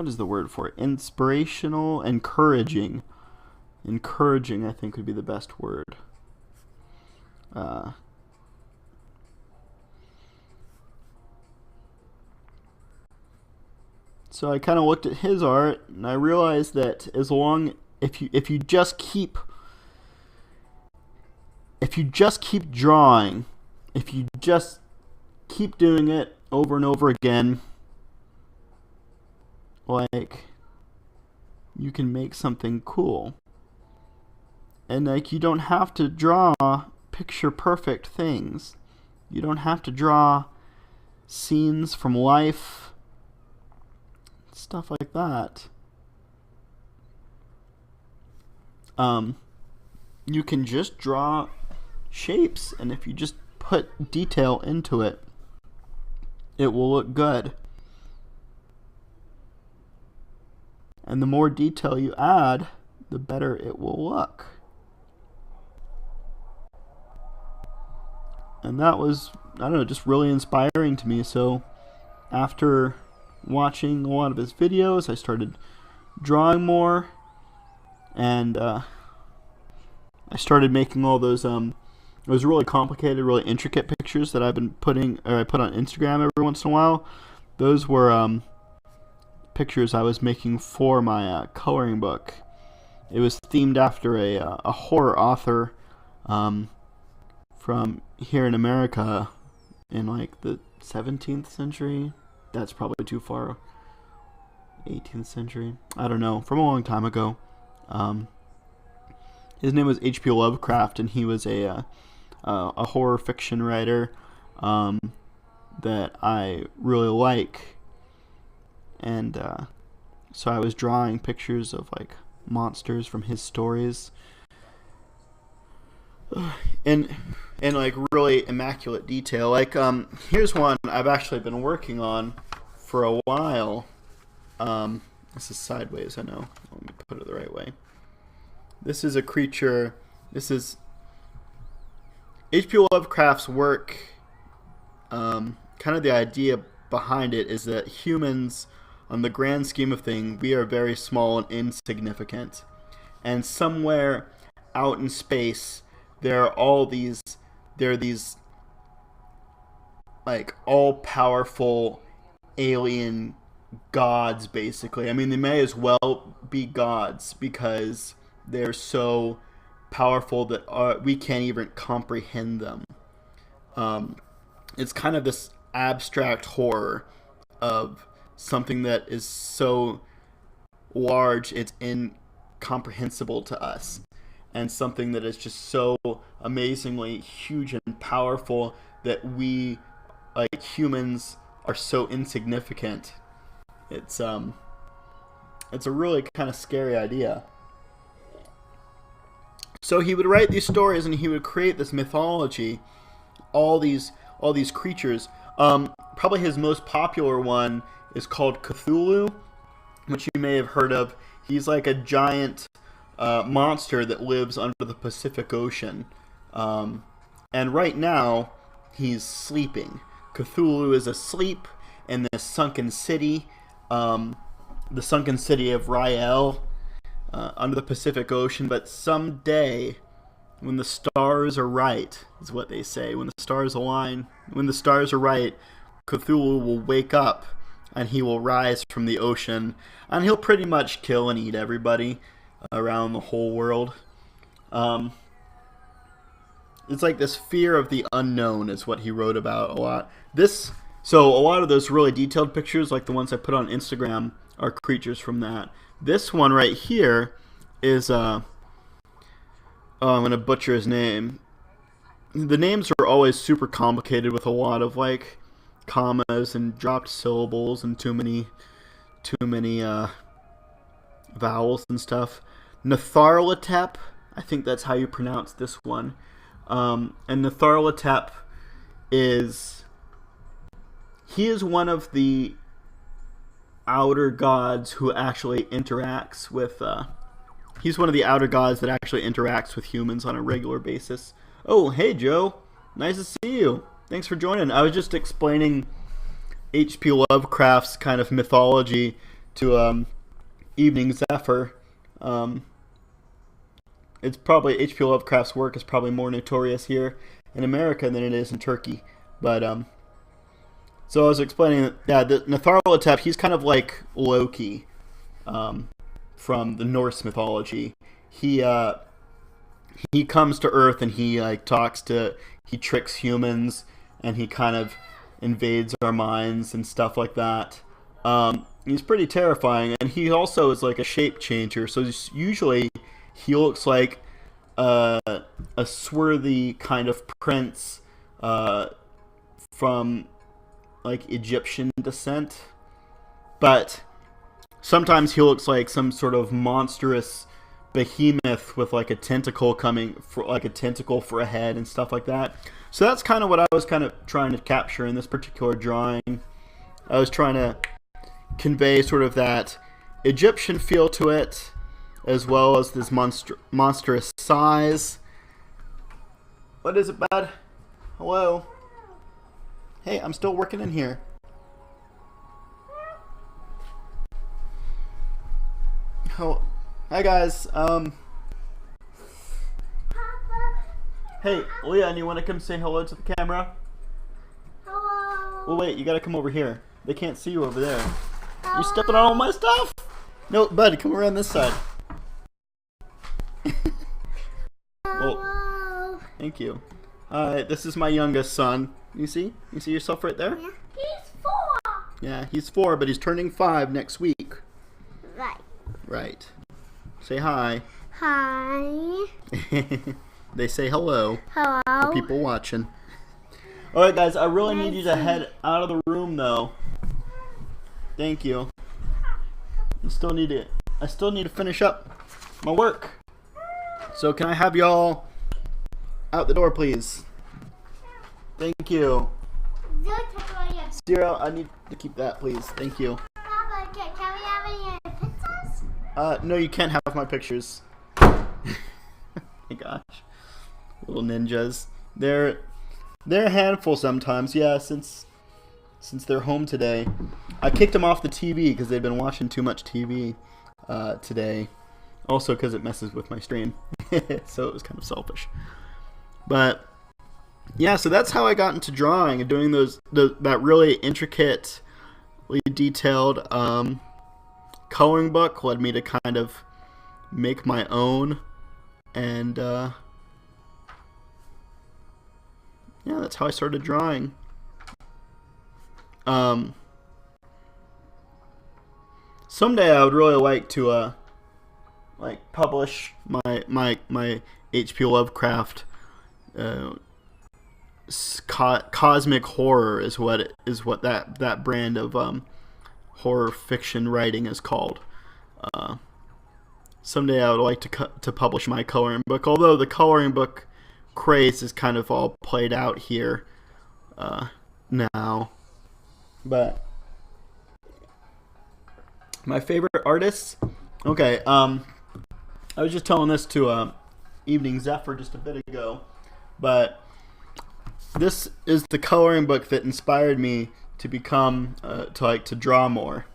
is the word for it? Inspirational, encouraging. Encouraging, I think, would be the best word. So I kind of looked at his art, and I realized that if you just keep drawing, if you just keep doing it over and over again, like, you can make something cool. And, like, you don't have to draw picture perfect things. You don't have to draw scenes from life, stuff like that. You can just draw shapes, and if you just put detail into it, it will look good. And the more detail you add, the better it will look. And that was, I don't know, just really inspiring to me. So after watching a lot of his videos, I started drawing more, and I started making all those it was really complicated, really intricate pictures that I put on Instagram every once in a while. Those were pictures I was making for my coloring book. It was themed after a horror author from here in America in, like, the 17th century. That's probably too far. 18th century. I don't know. From a long time ago. His name was H.P. Lovecraft, and he was a horror fiction writer that I really like. And so I was drawing pictures of, like, monsters from his stories. And like really immaculate detail. Like, here's one I've actually been working on for a while. This is sideways, I know. Let me put it the right way. This is a creature. This is H.P. Lovecraft's work. Kind of the idea behind it is that humans, on the grand scheme of things, we are very small and insignificant. And somewhere out in space, there are these like all-powerful alien gods, basically. I mean, they may as well be gods because they're so powerful that we can't even comprehend them. It's kind of this abstract horror of something that is so large it's incomprehensible to us, and something that is just so amazingly huge and powerful that we, like humans, are so insignificant. It's a really kind of scary idea. So he would write these stories and he would create this mythology, all these creatures. Probably his most popular one is called Cthulhu, which you may have heard of. He's like a giant monster that lives under the Pacific Ocean. And right now, he's sleeping. Cthulhu is asleep in this sunken city, the sunken city of Rael, under the Pacific Ocean. But someday, when the stars are right, is what they say, when the stars align, when the stars are right, Cthulhu will wake up and he will rise from the ocean, and he'll pretty much kill and eat everybody around the whole world. It's like this fear of the unknown is what he wrote about a lot. So a lot of those really detailed pictures, like the ones I put on Instagram, are creatures from that. This one right here is, I'm going to butcher his name. The names are always super complicated with a lot of, like, commas and dropped syllables and too many vowels and stuff. Nyarlathotep, I think that's how you pronounce this one. And Nyarlathotep is one of the outer gods who actually interacts with he's one of the outer gods that actually interacts with humans on a regular basis. Oh, hey Joe, nice to see you. Thanks for joining. I was just explaining H.P. Lovecraft's kind of mythology to Evening Zephyr. It's probably H.P. Lovecraft's work is probably more notorious here in America than it is in Turkey. But so I was explaining that the Nyarlathotep, he's kind of like Loki from the Norse mythology. He comes to Earth and he he tricks humans and he kind of invades our minds and stuff like that. He's pretty terrifying, and he also is like a shape changer. So usually he looks like a swarthy kind of prince from like Egyptian descent, but sometimes he looks like some sort of monstrous behemoth with like a tentacle for a head and stuff like that. So that's kind of what I was kind of trying to capture in this particular drawing. I was trying to convey sort of that Egyptian feel to it, as well as this monstrous size. What is it, bud? Hello? Hey, I'm still working in here. Oh, hi guys. Hey, Leah, you want to come say hello to the camera? Hello. Well, wait, you gotta come over here. They can't see you over there. You stepping on all my stuff? No, bud, come around this side. Well, thank you. This is my youngest son. You see yourself right there? Yeah. He's 4. Yeah, he's 4, but he's turning 5 next week. Right. Say hi. Hi. They say hello. Hello. For people watching. Alright guys, I really need you to head out of the room though. Thank you. I still need to finish up my work. So can I have y'all out the door please? Thank you. Zero, I need to keep that, please. Thank you. Papa, can we have any pizzas? No, you can't have my pictures. My gosh. Little ninjas. They're a handful sometimes, yeah, since they're home today. I kicked them off the TV because they've been watching too much TV today. Also because it messes with my stream. So it was kind of selfish. But yeah, so that's how I got into drawing and doing that really intricately detailed coloring book led me to kind of make my own, and yeah, that's how I started drawing. Someday I would really like to publish my H.P. Lovecraft cosmic horror is what that brand of horror fiction writing is called. Someday I would like to publish my coloring book, although the book craze is kind of all played out here now. But my favorite artists, okay, I was just telling this to Evening Zephyr just a bit ago, but this is the coloring book that inspired me to become to draw more.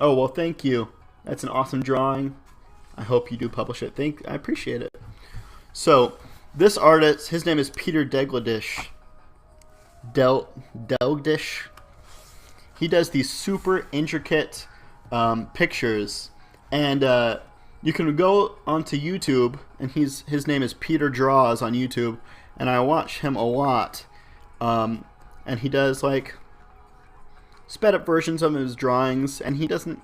Oh, well, thank you. That's an awesome drawing. I hope you do publish it. I appreciate it. So this artist, his name is Peter Degladish. Delgdish. He does these super intricate pictures, and you can go onto YouTube, and his name is Peter Draws on YouTube, and I watch him a lot. And he does like sped up versions of his drawings, and he doesn't.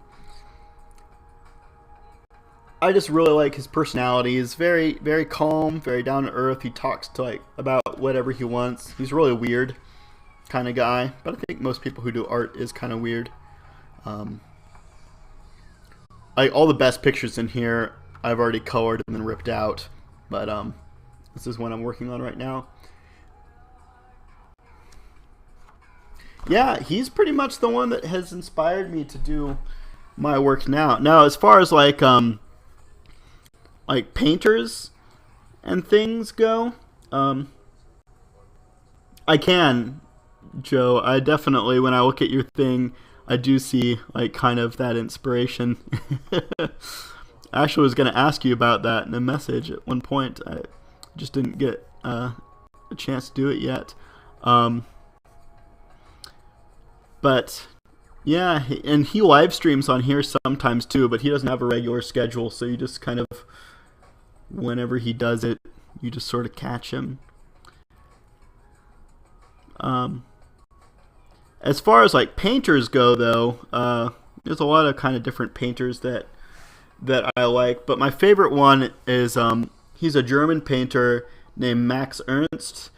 I just really like his personality. He's very, very calm, very down to earth. He talks to about whatever he wants. He's really weird kind of guy, but I think most people who do art is kind of weird. All the best pictures in here I've already colored and then ripped out, but this is one I'm working on right now. Yeah, he's pretty much the one that has inspired me to do my work now. Now, as far as like painters and things go, I can, Joe. I definitely, when I look at your thing, I do see like kind of that inspiration. I actually was going to ask you about that in a message at one point. I just didn't get a chance to do it yet. But yeah, and he live streams on here sometimes too, but he doesn't have a regular schedule, so you just kind of, whenever he does it, you just sort of catch him. As far as like painters go, though, there's a lot of kind of different painters that I like, but my favorite one is he's a German painter named Max Ernst.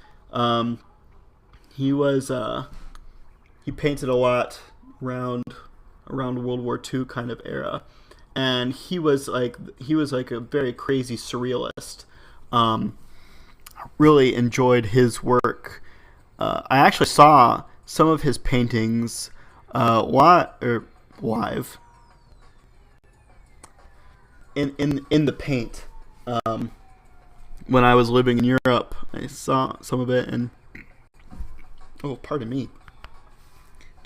He painted a lot around World War II kind of era, and he was like a very crazy surrealist. Really enjoyed his work. I actually saw some of his paintings live in the paint. When I was living in Europe, I saw some of it, and oh, pardon me.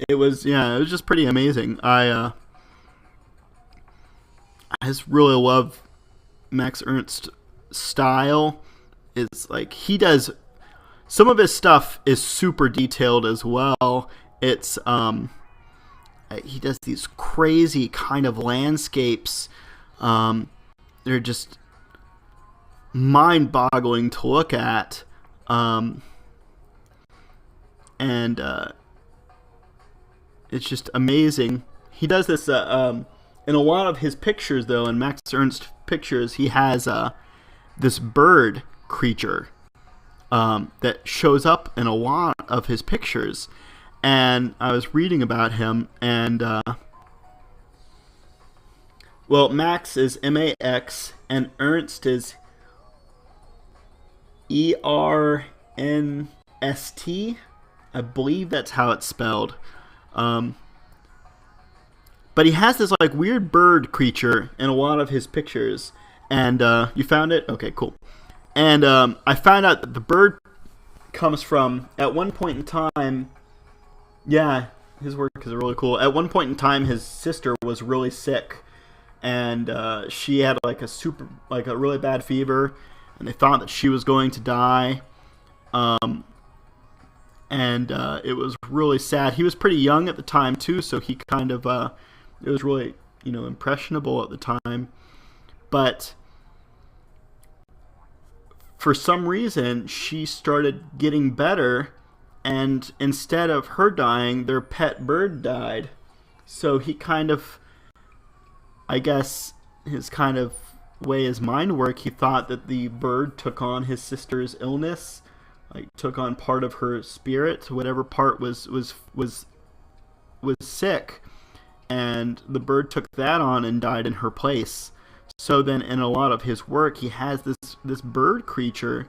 It was just pretty amazing. I just really love Max Ernst's style. It's like he does some of his stuff is super detailed as well. It's he does these crazy kind of landscapes. They're just mind-boggling to look at. And it's just amazing. He does this in a lot of his pictures, though. In Max Ernst pictures, he has this bird creature that shows up in a lot of his pictures. And I was reading about him, and well, Max is M-A-X, and Ernst is E-R-N-S-T. I believe that's how it's spelled. But he has this like weird bird creature in a lot of his pictures. And you found it? Okay, cool. And I found out that the bird comes from, at one point in time, yeah, his work is really cool. At one point in time, his sister was really sick, and she had like a really bad fever, and they thought that she was going to die. And it was really sad. He was pretty young at the time too, so he kind of it was really impressionable at the time, but for some reason she started getting better, and instead of her dying, their pet bird died. So he kind of, I guess, his kind of way his mind worked, he thought that the bird took on his sister's illness, like took on part of her spirit, whatever part was sick, and the bird took that on and died in her place. So then in a lot of his work, he has this bird creature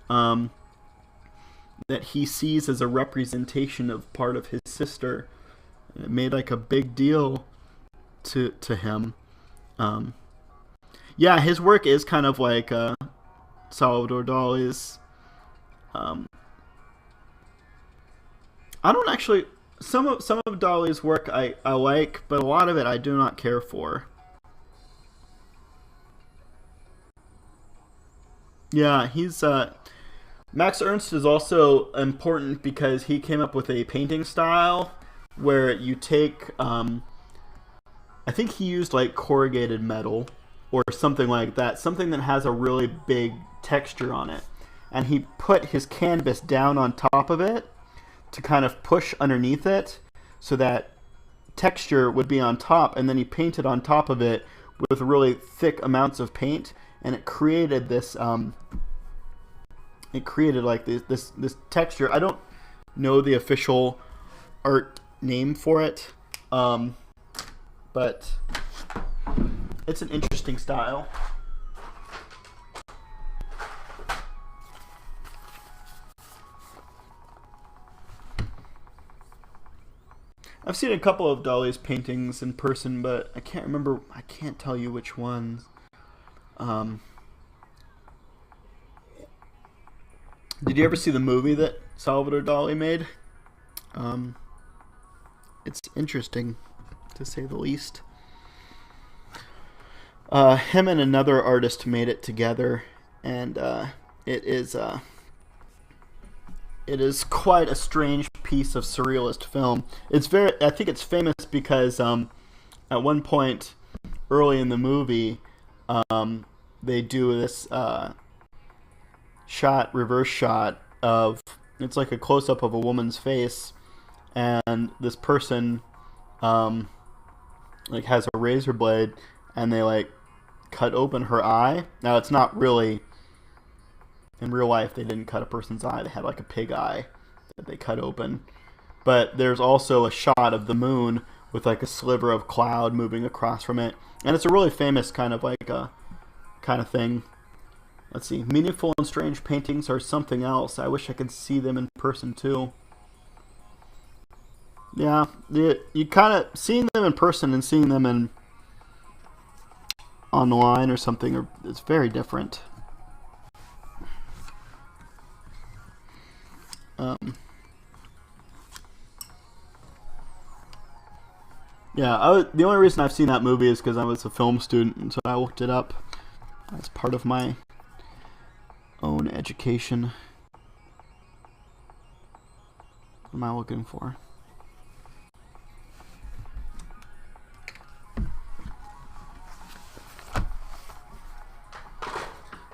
that he sees as a representation of part of his sister. And it made like a big deal to him. Yeah, his work is kind of like Salvador Dali's. I don't actually. Some of Dali's work I like, but a lot of it I do not care for. Yeah, he's Max Ernst is also important because he came up with a painting style where you take I think he used like corrugated metal or something like that, something that has a really big texture on it, and he put his canvas down on top of it to kind of push underneath it so that texture would be on top, and then he painted on top of it with really thick amounts of paint, and it created this like this texture. I don't know the official art name for it, but it's an interesting style. I've seen a couple of Dali's paintings in person, but I can't remember. I can't tell you which ones. Did you ever see the movie that Salvador Dali made? It's interesting, to say the least. Him and another artist made it together, and it is quite a strange piece of surrealist film. I think it's famous because at one point early in the movie, they do this reverse shot of, it's like a close up of a woman's face, and this person like has a razor blade, and they like cut open her eye. Now it's not really, in real life they didn't cut a person's eye, they had like a pig eye that they cut open. But there's also a shot of the moon with like a sliver of cloud moving across from it, and it's a really famous kind of like a kind of thing. Let's see, meaningful and strange paintings are something else. I wish I could see them in person too. Yeah, you kind of seeing them in person and seeing them in online or something it's very different. Yeah, the only reason I've seen that movie is because I was a film student, and so I looked it up as part of my own education. What am I looking for?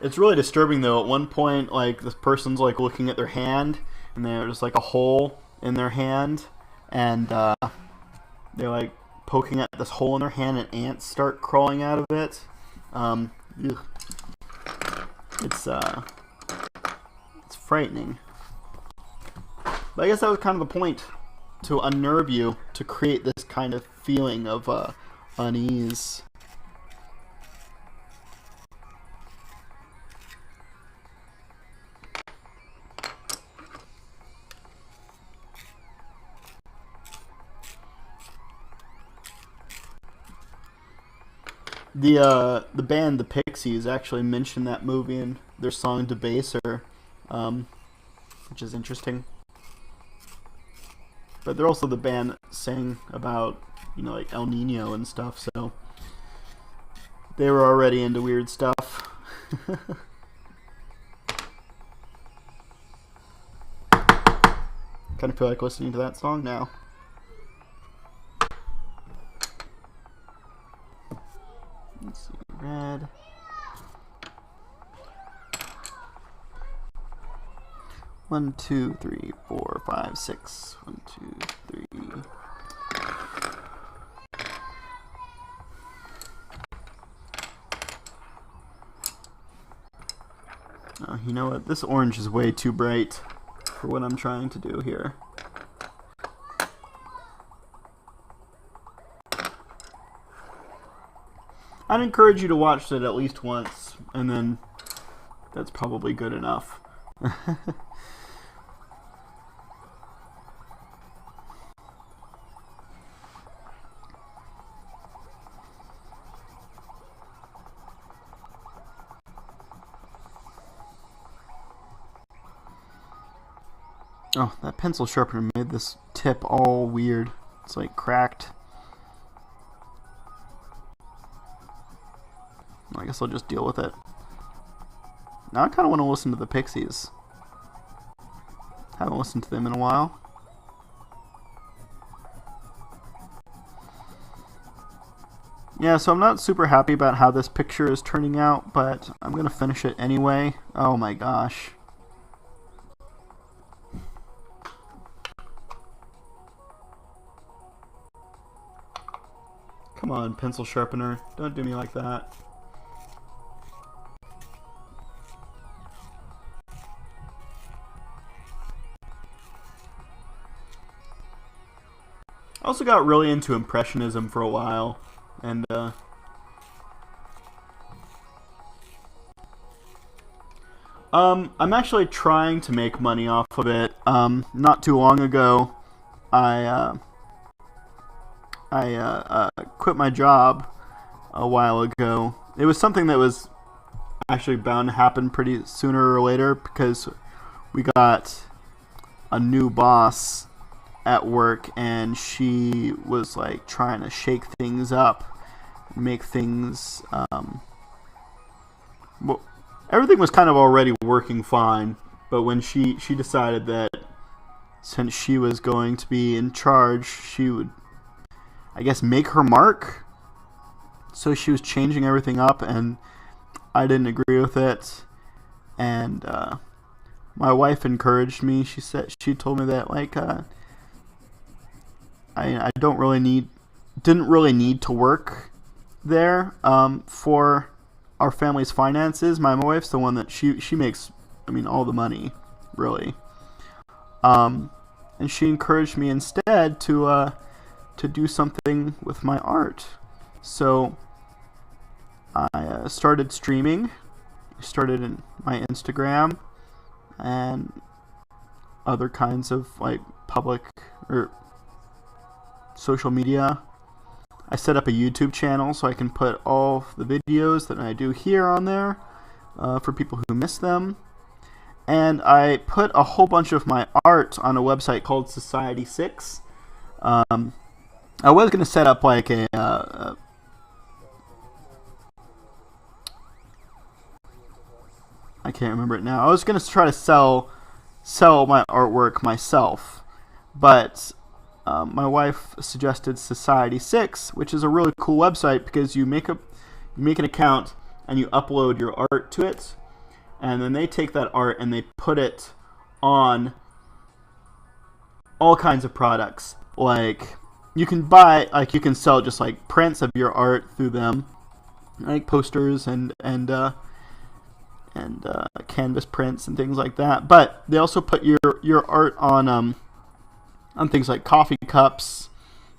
It's really disturbing though. At one point, like, this person's like looking at their hand, and there's like a hole in their hand, and they're like poking at this hole in their hand, and ants start crawling out of it. It's frightening. But I guess that was kind of the point, to unnerve you, to create this kind of feeling of unease. The band The Pixies actually mentioned that movie in their song Debaser, which is interesting. But they're also the band that sang about, like El Nino and stuff, so they were already into weird stuff. Kind of feel like listening to that song now. Let's see, red. One, two, three, four, five, six. 1, 2, 3. Oh, you know what? This orange is way too bright for what I'm trying to do here. I'd encourage you to watch it at least once, and then that's probably good enough. Oh, that pencil sharpener made this tip all weird. It's like cracked. I guess I'll just deal with it. Now I kind of want to listen to the Pixies. Haven't listened to them in a while. Yeah, so I'm not super happy about how this picture is turning out, but I'm going to finish it anyway. Oh my gosh. Come on, pencil sharpener. Don't do me like that. I also got really into Impressionism for a while, and I'm actually trying to make money off of it. Not too long ago, I quit my job a while ago. It was something that was actually bound to happen pretty sooner or later because we got a new boss at work, and she was like trying to shake things up, make things well, everything was kind of already working fine, but when she decided that since she was going to be in charge, she would, I guess, make her mark. So she was changing everything up, and I didn't agree with it. And my wife encouraged me. She told me that like I didn't really need to work there for our family's finances. My wife's the one that she makes, all the money, really. And she encouraged me instead to do something with my art. So I started streaming. I started in my Instagram and other kinds of like public or social media. I set up a YouTube channel so I can put all the videos that I do here on there for people who miss them. And I put a whole bunch of my art on a website called Society6. I was going to set up like a I can't remember it now. I was going to try to sell my artwork myself, but my wife suggested Society6, which is a really cool website because you make an account and you upload your art to it, and then they take that art and they put it on all kinds of products. Like you can sell just like prints of your art through them, like posters and canvas prints and things like that. But they also put your art on things like coffee cups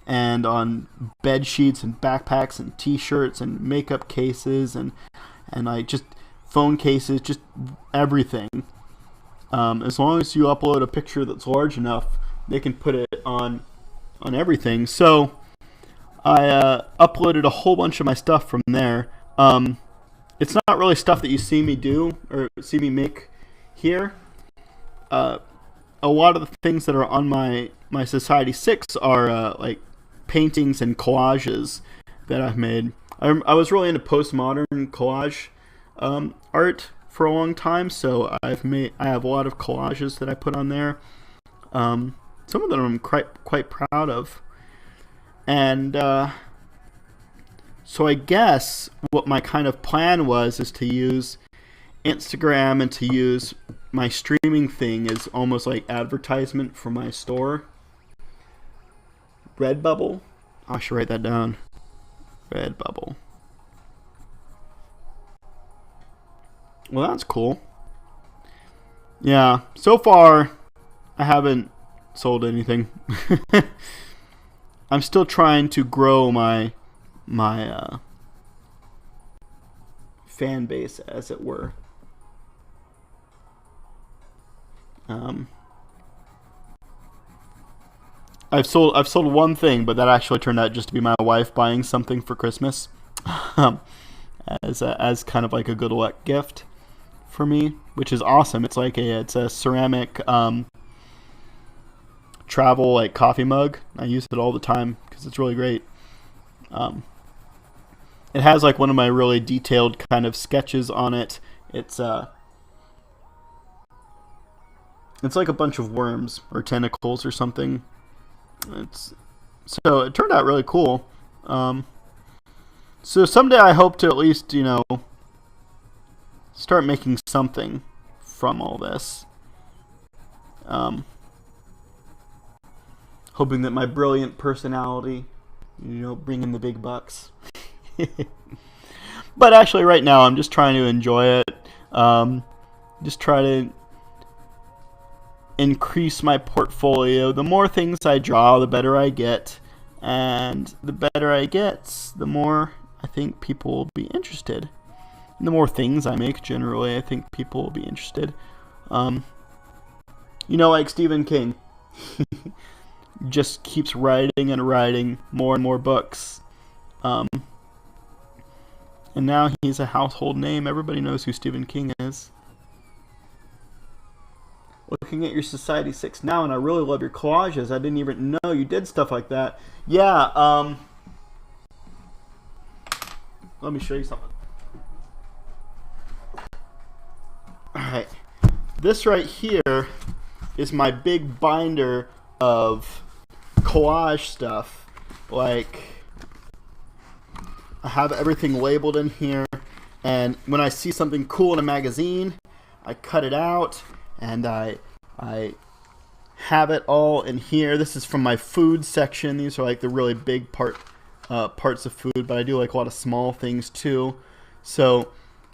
and on bed sheets and backpacks and t-shirts and makeup cases and like just phone cases, just everything. As long as you upload a picture that's large enough, they can put it on everything. So I uploaded a whole bunch of my stuff from there. It's not really stuff that you see me do or see me make here. A lot of the things that are on my Society 6 are like paintings and collages that I've made. I was really into postmodern collage art for a long time, so I have a lot of collages that I put on there. Some of them I'm quite proud of. And so I guess what my kind of plan was is to use Instagram and to use my streaming thing as almost like advertisement for my store. Redbubble. I should write that down. Redbubble. Well, that's cool. Yeah, so far I haven't sold anything. I'm still trying to grow my fan base, as it were. I've sold one thing, but that actually turned out just to be my wife buying something for Christmas, as kind of like a good luck gift for me, which is awesome. It's a ceramic travel like coffee mug. I use it all the time because it's really great. It has like one of my really detailed kind of sketches on it. It's like a bunch of worms or tentacles or something. So it turned out really cool. So someday I hope to at least, start making something from all this. Hoping that my brilliant personality, bring in the big bucks. But actually right now I'm just trying to enjoy it. Just try to increase my portfolio. The more things I draw, the better I get. And the better I get, the more I think people will be interested. And the more things I make, generally, I think people will be interested. Like Stephen King. Just keeps writing and writing more and more books. And now he's a household name. Everybody knows who Stephen King is. Looking at your Society 6 now, and I really love your collages. I didn't even know you did stuff like that. Yeah, let me show you something. Alright. This right here is my big binder of collage stuff. Like, I have everything labeled in here, and when I see something cool in a magazine, I cut it out, and I have it all in here. This is from my food section. These are like the really big parts of food, but I do like a lot of small things too. So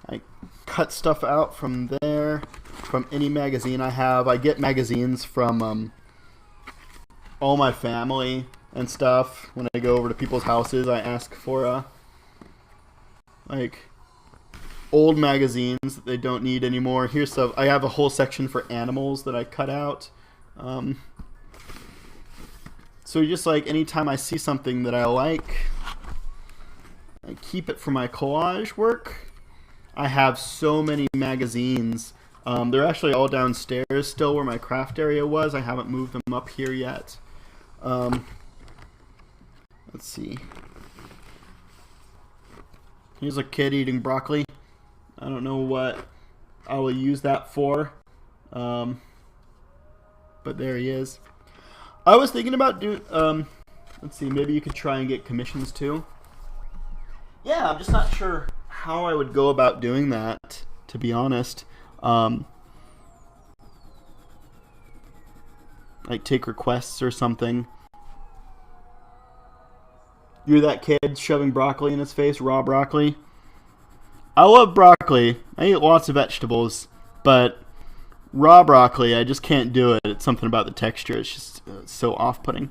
I cut stuff out from there, from any magazine I have. I get magazines from all my family and stuff. When I go over to people's houses, I ask for like old magazines that they don't need anymore. Here's stuff. I have a whole section for animals that I cut out. So just like anytime I see something that I like, I keep it for my collage work. I have so many magazines. They're actually all downstairs still where my craft area was. I haven't moved them up here yet. Let's see. Here's a kid eating broccoli. I don't know what I will use that for. But there he is. I was thinking about doing, let's see, maybe you could try and get commissions too. Yeah, I'm just not sure how I would go about doing that, to be honest. Like take requests or something. You're that kid shoving broccoli in his face, raw broccoli. I love broccoli. I eat lots of vegetables, but raw broccoli, I just can't do it. It's something about the texture. It's just so off-putting.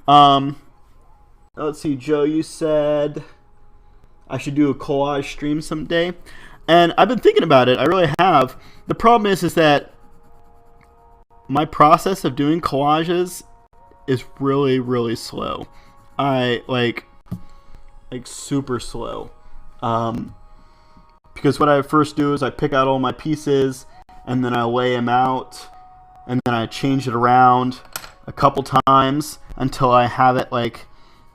Let's see, Joe, you said I should do a collage stream someday. And I've been thinking about it. I really have. The problem is that my process of doing collages is really, really slow. like super slow. Because what I first do is I pick out all my pieces and then I lay them out and then I change it around a couple times until I have it like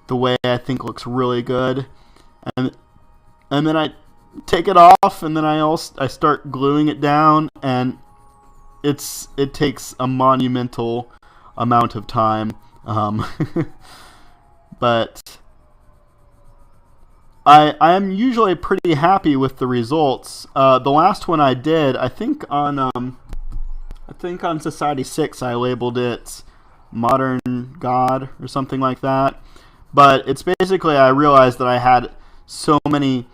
the way I think looks really good, and then I take it off and then I start gluing it down, and it takes a monumental amount of time, but I am usually pretty happy with the results. The last one I did, I think on Society 6 I labeled it Modern God or something like that. But it's basically, I realized that I had so many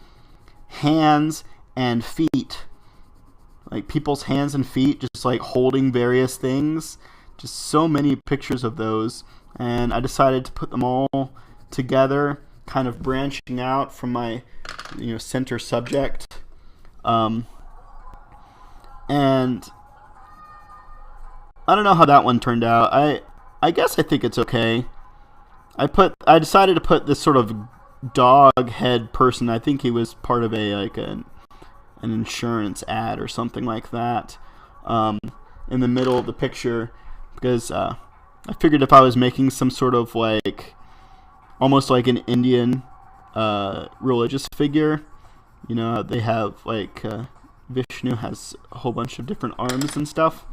hands and feet, like people's hands and feet just like holding various things, just so many pictures of those, and I decided to put them all together, kind of branching out from my center subject, and I don't know how that one turned out. I guess I think it's okay. I decided to put this sort of dog head person. I think he was part of an insurance ad or something like that, in the middle of the picture, because I figured if I was making some sort of like almost like an Indian religious figure, they have like Vishnu has a whole bunch of different arms and stuff.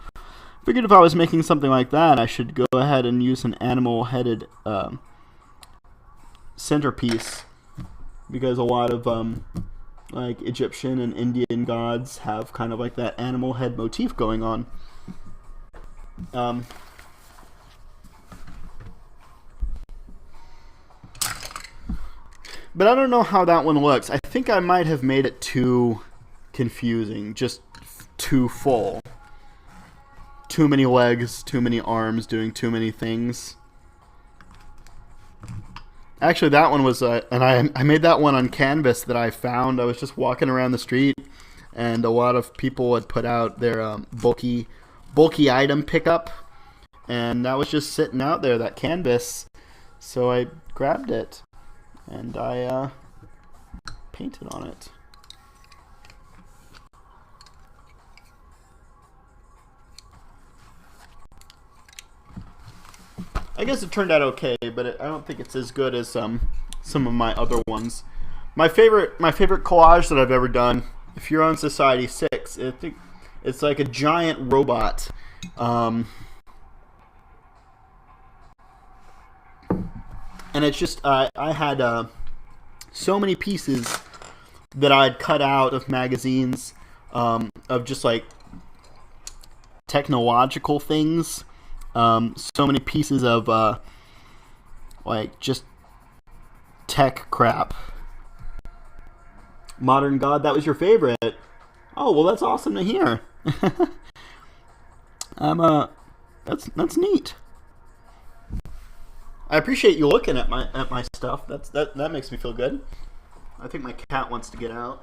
Figured if I was making something like that, I should go ahead and use an animal-headed centerpiece, because a lot of like Egyptian and Indian gods have kind of like that animal head motif going on. But I don't know how that one looks. I think I might have made it too confusing, just too full. Too many legs, too many arms, doing too many things. Actually, that one was, and I made that one on canvas that I found. I was just walking around the street, and a lot of people had put out their bulky item pickup, and that was just sitting out there, that canvas. So I grabbed it, and I painted on it. I guess it turned out okay, but I don't think it's as good as some of my other ones. My favorite collage that I've ever done, if you're on Society 6, I think it's like a giant robot. And it's just, I had so many pieces that I'd cut out of magazines, of just like technological things. So many pieces of like just tech crap. Modern God, that was your favorite. Oh, well, that's awesome to hear. That's neat. I appreciate you looking at my stuff. That makes me feel good. I think my cat wants to get out.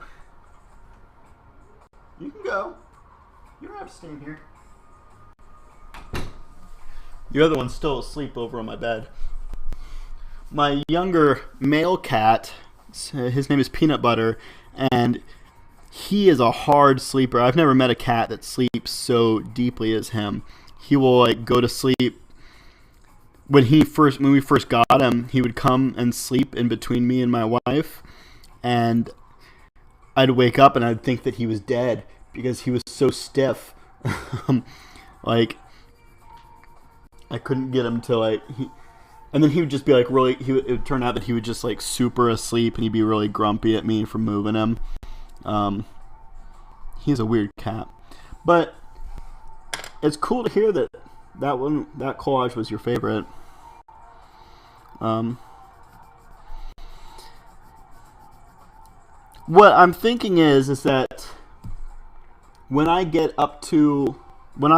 You can go. You don't have to stay in here. The other one's still asleep over on my bed. My younger male cat, his name is Peanut Butter, and he is a hard sleeper. I've never met a cat that sleeps so deeply as him. He will like go to sleep. When we first got him, he would come and sleep in between me and my wife, and I'd wake up and I'd think that he was dead because he was so stiff. Like, I couldn't get him to like, and then he would just be like really, it would turn out that he would just like super asleep and he'd be really grumpy at me for moving him. He's a weird cat, but it's cool to hear that collage was your favorite. What I'm thinking is that when I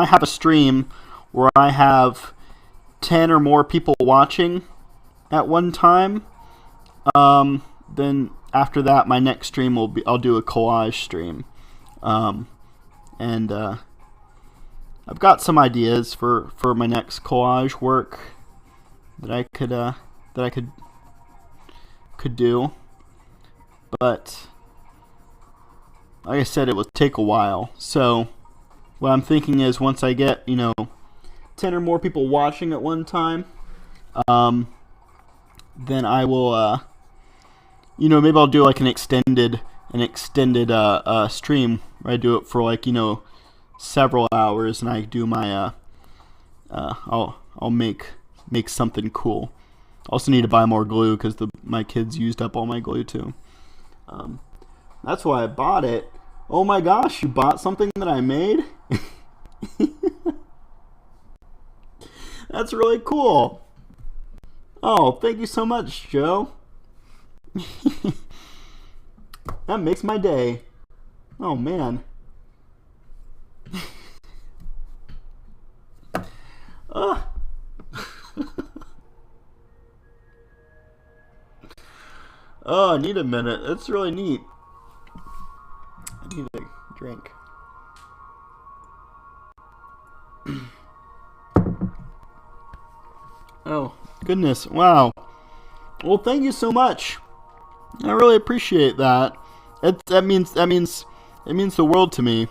have a stream where I have 10 or more people watching at one time, then after that my next stream I'll do a collage stream, and I've got some ideas for my next collage work that I could do. but like I said, it will take a while. So what I'm thinking is once I get, 10 or more people watching at one time, then I will, maybe I'll do like an extended stream where I do it for like, several hours, and I do my, I'll make something cool. Also need to buy more glue because my kids used up all my glue too. That's why I bought it. Oh my gosh, you bought something that I made? That's really cool. Oh, thank you so much, Joe. That makes my day. Oh man. Oh, I need a minute. That's really neat. I need a drink. Oh, goodness. Wow. Well, thank you so much. I really appreciate that. It means the world to me.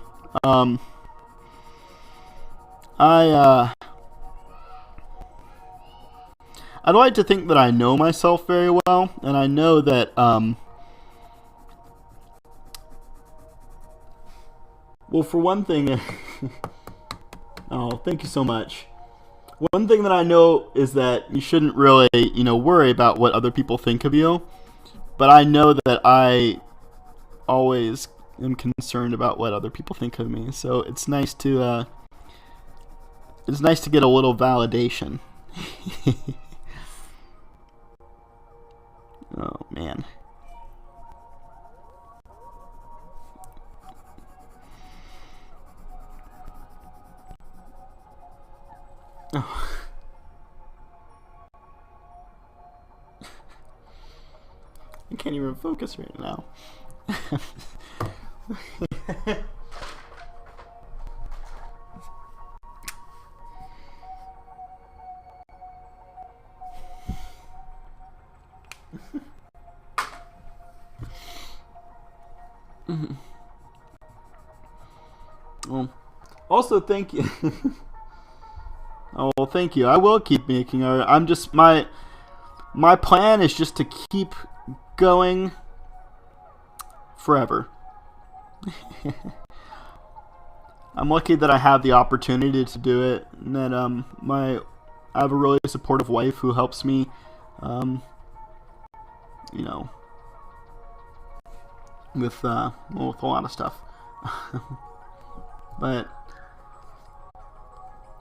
I'd like to think that I know myself very well, and I know that, well, for one thing, oh, thank you so much. One thing that I know is that you shouldn't really, worry about what other people think of you, but I know that I always am concerned about what other people think of me, so it's nice to get a little validation. Oh, man. Oh. I can't even focus right now. Well, also thank you. Oh, well, thank you. I will keep making art. I'm just my plan is just to keep going forever. I'm lucky that I have the opportunity to do it, and that I have a really supportive wife who helps me, with a lot of stuff. But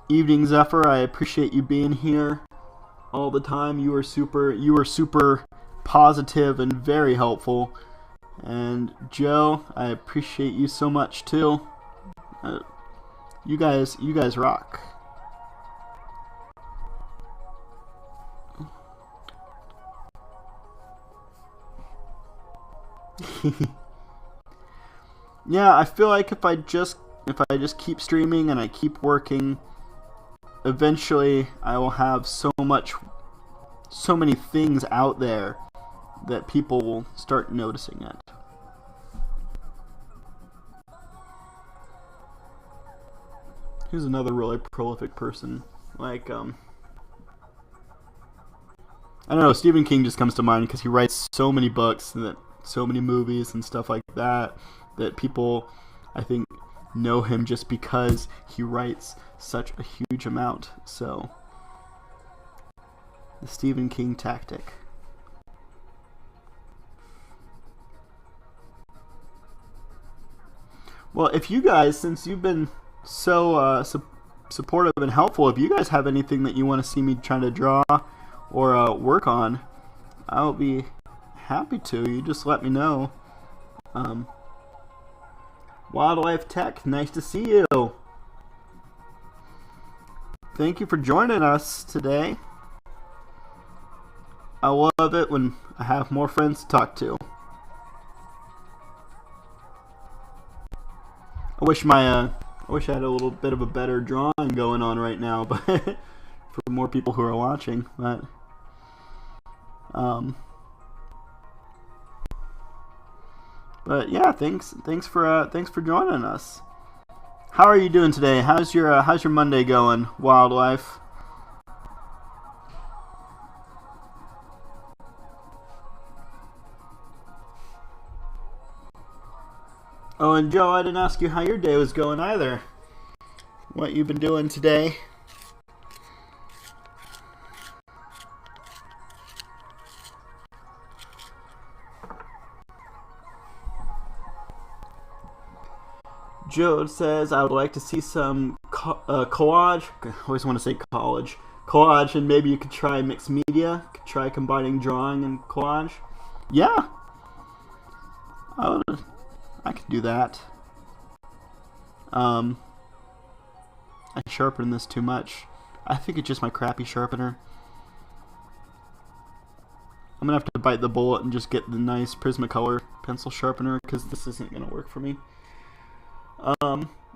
Evening Zephyr, I appreciate you being here all the time. You are super positive and very helpful. And Joe, I appreciate you so much too. You guys rock. Yeah, I feel like if I just keep streaming and I keep working, eventually I will have so many things out there that people will start noticing it. Who's another really prolific person? Like, I don't know, Stephen King just comes to mind because he writes so many books and so many movies and stuff like that people, I think, know him just because he writes such a huge amount. So, the Stephen King tactic. Well, if you guys, since you've been so supportive and helpful, if you guys have anything that you want to see me try to draw or work on, I'll be happy to. You just let me know. Wildlife Tech, nice to see you. Thank you for joining us today. I love it when I have more friends to talk to. I wish I had a little bit of a better drawing going on right now, but for more people who are watching. But But yeah, thanks for joining us. How are you doing today? How's your Monday going, Wildlife? Oh, and Joe, I didn't ask you how your day was going either. What you've been doing today? Joe says, I would like to see some collage. I always want to say college. Collage, and maybe you could try mixed media. Could try combining drawing and collage. Yeah. I could do that. I sharpen this too much. I think it's just my crappy sharpener. I'm gonna have to bite the bullet and just get the nice Prismacolor pencil sharpener, because this isn't gonna work for me.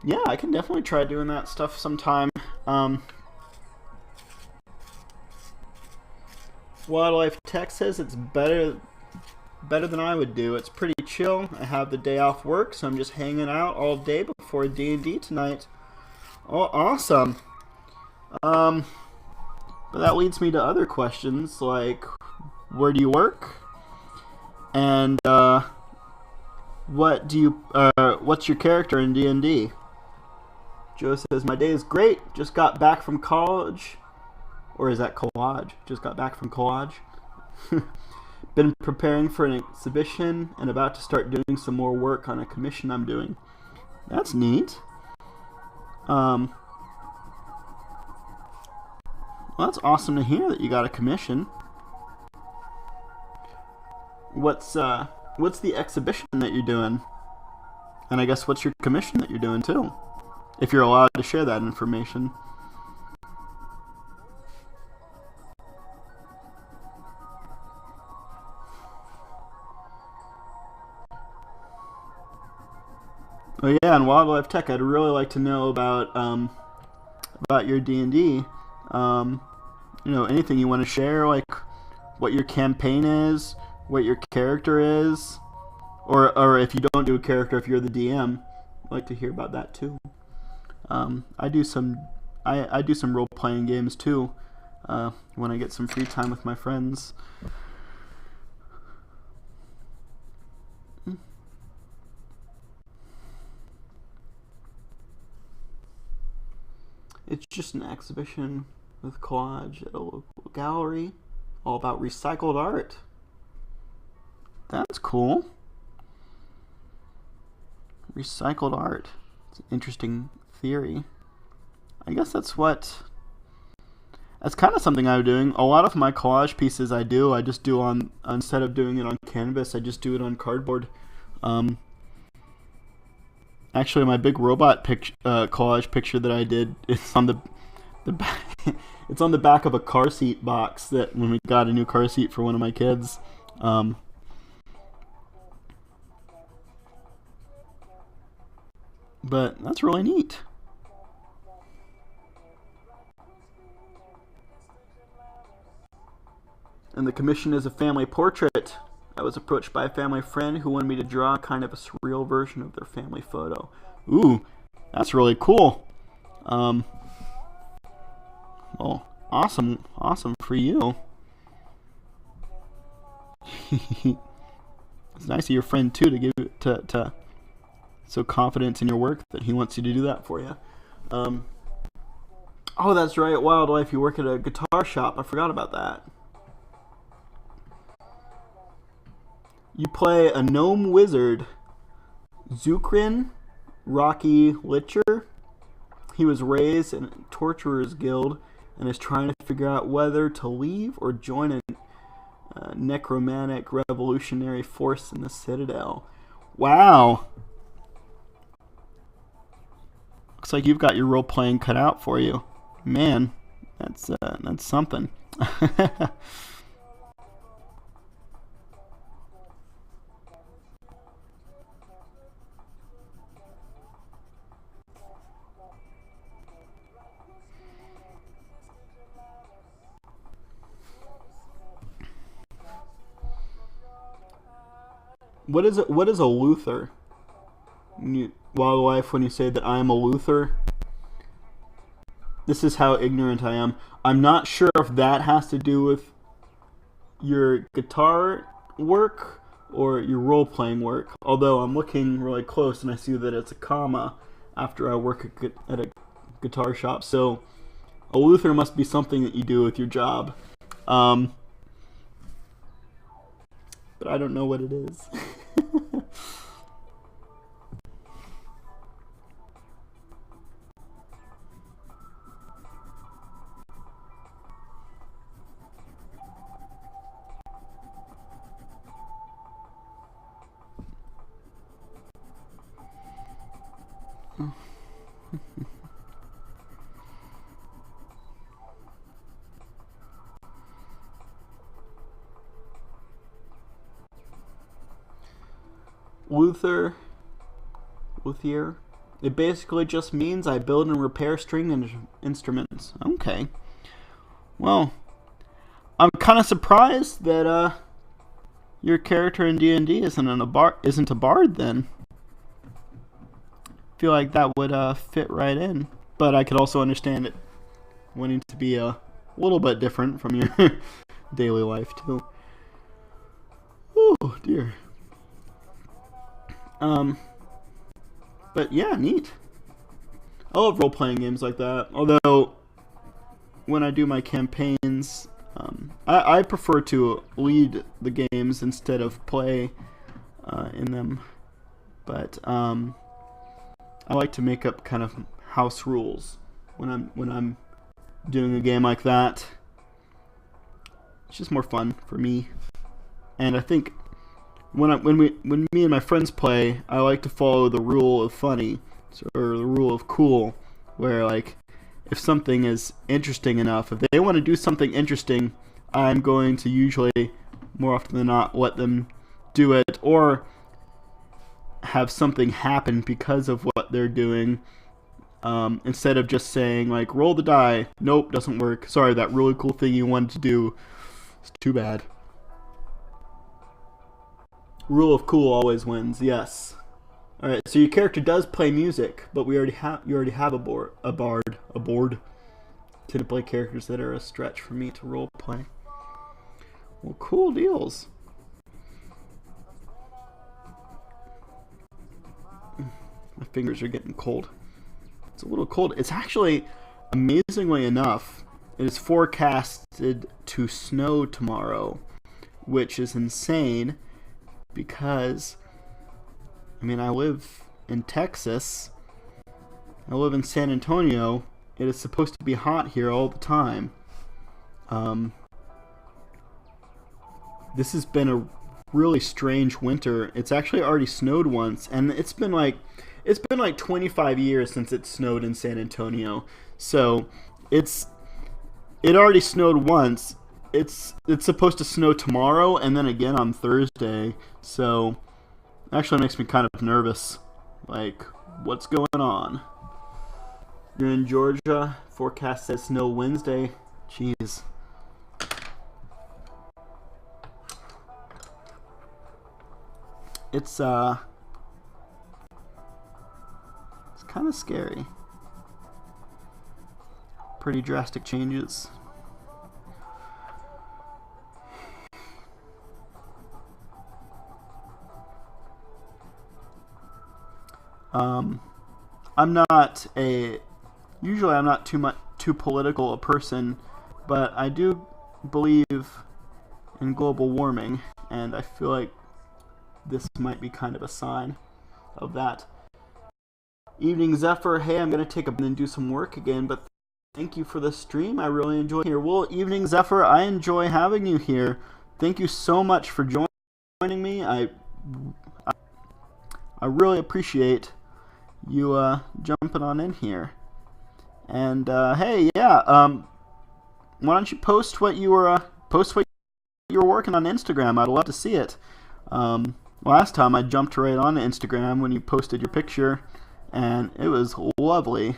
Yeah, I can definitely try doing that stuff sometime. Wildlife Tech says it's better than I would do. It's pretty chill. I have the day off work, so I'm just hanging out all day before D&D tonight. Oh, awesome. But that leads me to other questions, like, where do you work? And, what's your character in D&D? Joe says, my day is great. Just got back from college. Or is that collage? Just got back from collage. Been preparing for an exhibition and about to start doing some more work on a commission I'm doing. That's neat. Well, that's awesome to hear that you got a commission. What's the exhibition that you're doing? And I guess what's your commission that you're doing too? If you're allowed to share that information. Oh yeah, and Wildlife Tech, I'd really like to know about your D&D. Anything you want to share, like what your campaign is, what your character is, or if you don't do a character, if you're the DM, I'd like to hear about that too. I do some role playing games too, when I get some free time with my friends. It's just an exhibition with collage at a local gallery, all about recycled art. That's cool. Recycled art. It's an interesting theory. I guess that's kind of something I'm doing. A lot of my collage pieces I just do instead of doing it on canvas, I just do it on cardboard. Actually, my big robot collage picture that I did, it's on the back, it's on the back of a car seat box that when we got a new car seat for one of my kids. But that's really neat. And the commission is a family portrait. I was approached by a family friend who wanted me to draw kind of a surreal version of their family photo. Ooh, that's really cool. Well, awesome for you. It's nice of your friend too to give it to so confident in your work that he wants you to do that for you. Oh, that's right, Wildlife. You work at a guitar shop. I forgot about that. You play a gnome wizard, Zukrin Rocky Licher. He was raised in a torturer's guild and is trying to figure out whether to leave or join a necromantic revolutionary force in the Citadel. Wow. Looks like you've got your role-playing cut out for you. Man, that's something. What is it? What is a Luther? Wildlife, when you say that I am a Luther, this is how ignorant I am. I'm not sure if that has to do with your guitar work or your role-playing work. Although I'm looking really close and I see that it's a comma after I work at a guitar shop. So a Luther must be something that you do with your job. But I don't know what it is. Luthier. It basically just means I build and repair string instruments. Okay. Well, I'm kind of surprised that your character in D&D isn't a bard then. I feel like that would fit right in, but I could also understand it wanting to be a little bit different from your daily life too. Oh dear. But yeah, neat. I love role-playing games like that. Although, when I do my campaigns, I prefer to lead the games instead of play in them. But I like to make up kind of house rules when I'm doing a game like that. It's just more fun for me, and I think when me and my friends play, I like to follow the rule of funny, or the rule of cool, where like if something is interesting enough, if they want to do something interesting, I'm going to usually, more often than not, let them do it, or have something happen because of what they're doing, instead of just saying like roll the die. Nope, doesn't work. Sorry, that really cool thing you wanted to do, it's too bad. Rule of cool always wins. Yes. All right. So your character does play music, but you already have a bard. To play characters that are a stretch for me to role play. Well, cool deals. My fingers are getting cold. It's a little cold. It's actually, amazingly enough, it is forecasted to snow tomorrow, which is insane. Because, I mean, I live in Texas, I live in San Antonio, it is supposed to be hot here all the time. This has been a really strange winter. It's actually already snowed once, and it's been like 25 years since it snowed in San Antonio. So, it already snowed once. It's supposed to snow tomorrow and then again on Thursday. So, actually makes me kind of nervous. Like, what's going on? You're in Georgia. Forecast says snow Wednesday. Jeez. It's kind of scary. Pretty drastic changes. Usually I'm not too political a person, but I do believe in global warming, and I feel like this might be kind of a sign of that. Evening Zephyr, hey, I'm going to take a break and do some work again, but thank you for the stream. I really enjoy it here. Well, Evening Zephyr, I enjoy having you here. Thank you so much for joining me. I really appreciate you jumping on in here. And hey, yeah, why don't you post what you were working on Instagram? I'd love to see it. Last time I jumped right on Instagram when you posted your picture, and it was lovely.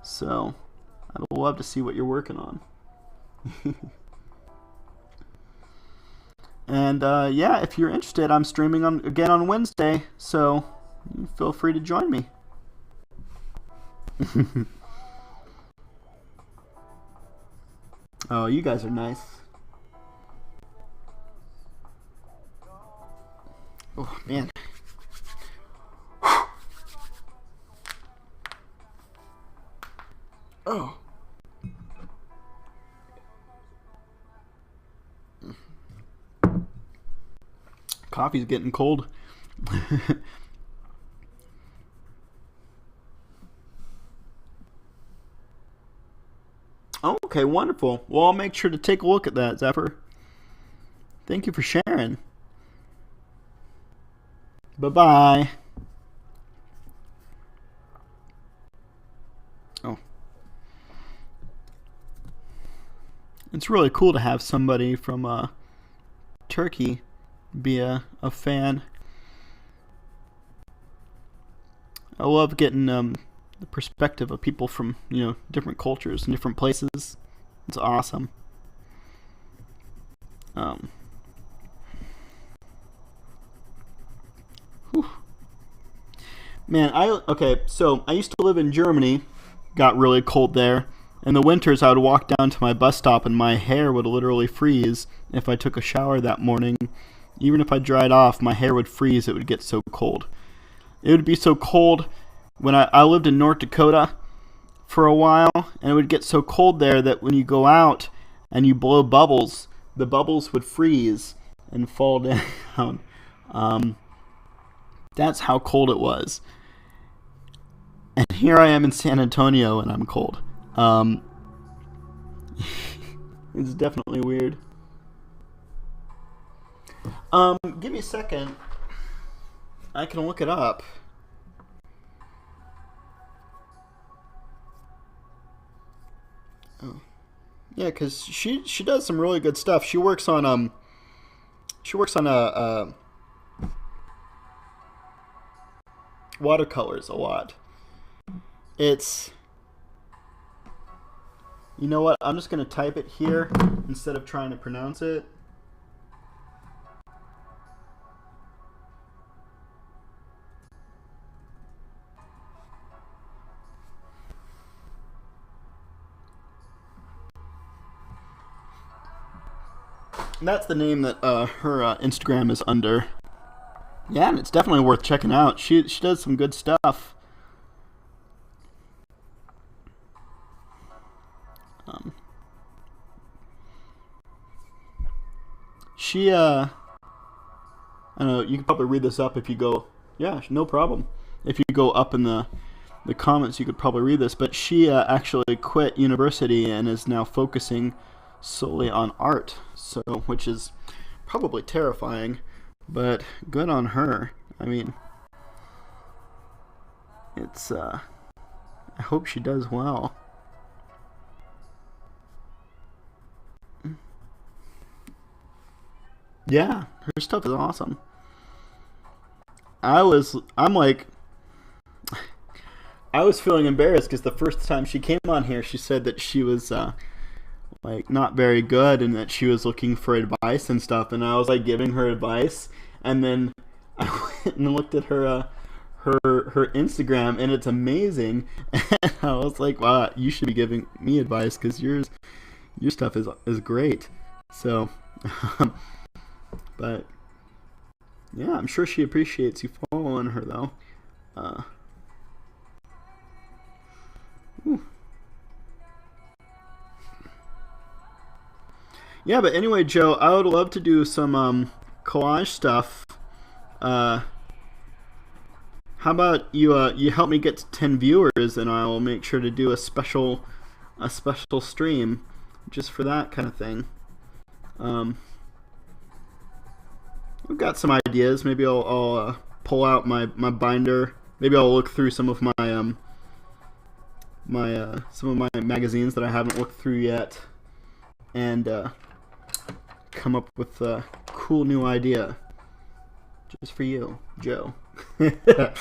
So I'd love to see what you're working on. And yeah, if you're interested, I'm streaming again on Wednesday, so feel free to join me. Oh, you guys are nice. Oh, man. Oh. Coffee's getting cold. Oh, okay, wonderful. Well, I'll make sure to take a look at that, Zephyr. Thank you for sharing. Bye-bye. Oh. It's really cool to have somebody from Turkey be a fan. I love getting the perspective of people from, different cultures and different places. It's awesome. Whew. Man, so I used to live in Germany. Got really cold there. In the winters, I would walk down to my bus stop and my hair would literally freeze if I took a shower that morning. Even if I dried off, my hair would freeze. It would get so cold. It would be so cold when I lived in North Dakota for a while, and it would get so cold there that when you go out and you blow bubbles, the bubbles would freeze and fall down. That's how cold it was. And here I am in San Antonio, and I'm cold. It's definitely weird. Give me a second. I can look it up. Oh, yeah, because she does some really good stuff. She works on a watercolors a lot. It's, you know what? I'm just gonna type it here instead of trying to pronounce it. And that's the name that her Instagram is under. Yeah, and it's definitely worth checking out. She does some good stuff. I don't know, you can probably read this up if you go, yeah, no problem. If you go up in the comments, you could probably read this, but she actually quit university and is now focusing solely on art, so which is probably terrifying, but good on her. I mean, it's I hope she does well. Yeah, her stuff is awesome. I was feeling embarrassed because the first time she came on here, she said that she was not very good and that she was looking for advice and stuff, and I was giving her advice, and then I went and looked at her Instagram, and it's amazing, and I was like, wow, you should be giving me advice because your stuff is great. So but yeah, I'm sure she appreciates you following her though. Yeah, but anyway, Joe, I would love to do some collage stuff. How about you help me get to 10 viewers, and I will make sure to do a special stream just for that kind of thing. I've got some ideas. Maybe I'll pull out my binder. Maybe I'll look through some of my some of my magazines that I haven't looked through yet, and come up with a cool new idea just for you, Joe. Yeah,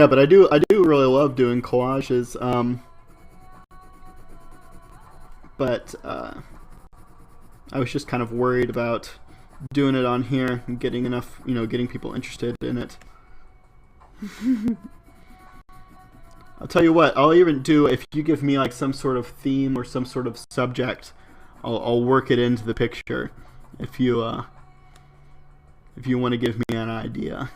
but I do really love doing collages. but I was just kind of worried about doing it on here and getting enough, getting people interested in it. I'll tell you what, I'll even do, if you give me like some sort of theme or some sort of subject, I'll work it into the picture if you want to give me an idea.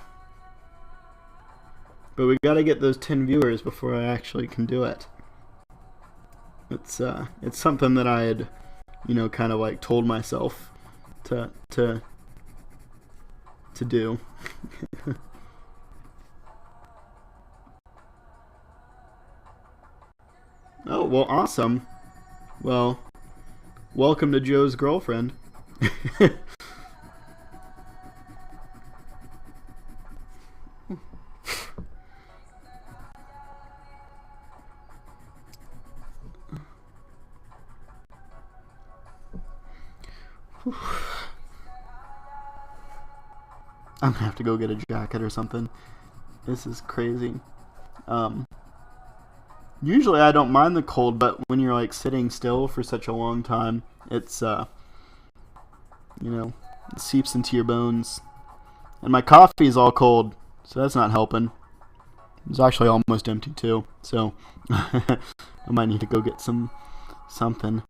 But we got to get those 10 viewers before I actually can do it. It's something that I had, kind of like told myself to do. Oh, well, awesome. Well, welcome to Joe's girlfriend. I'm gonna have to go get a jacket or something. This is crazy. Usually I don't mind the cold, but when you're like sitting still for such a long time, it's it seeps into your bones. And my coffee is all cold, so that's not helping. It's actually almost empty too, so I might need to go get something.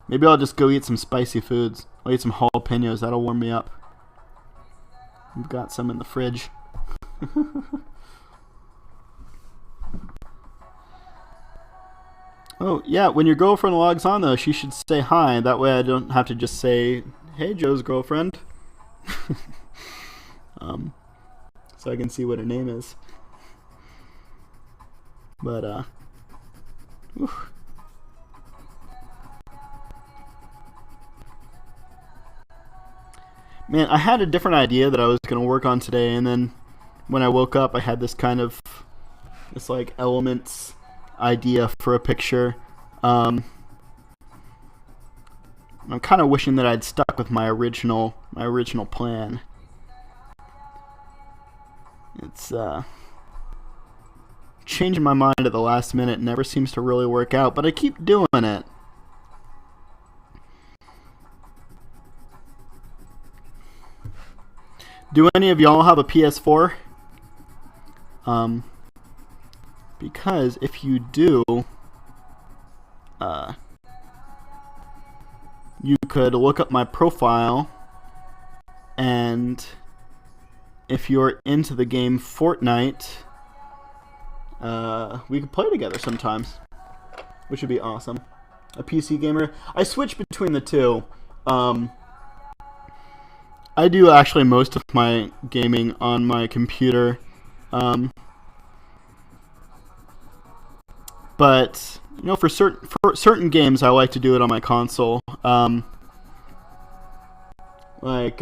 Maybe I'll just go eat some spicy foods. I'll eat some jalapenos, that'll warm me up. We've got some in the fridge. Oh, yeah, when your girlfriend logs on, though, she should say hi. That way I don't have to just say, hey, Joe's girlfriend. So I can see what her name is. But, oof. Man, I had a different idea that I was going to work on today, and then when I woke up, I had this like elements idea for a picture. I'm kind of wishing that I'd stuck with my original plan. It's changing my mind at the last minute never seems to really work out, but I keep doing it. Do any of y'all have a PS4? Because if you do, you could look up my profile, and if you're into the game Fortnite, we could play together sometimes, which would be awesome. A PC gamer. I switch between the two. I do actually most of my gaming on my computer. But for certain games, I like to do it on my console. Like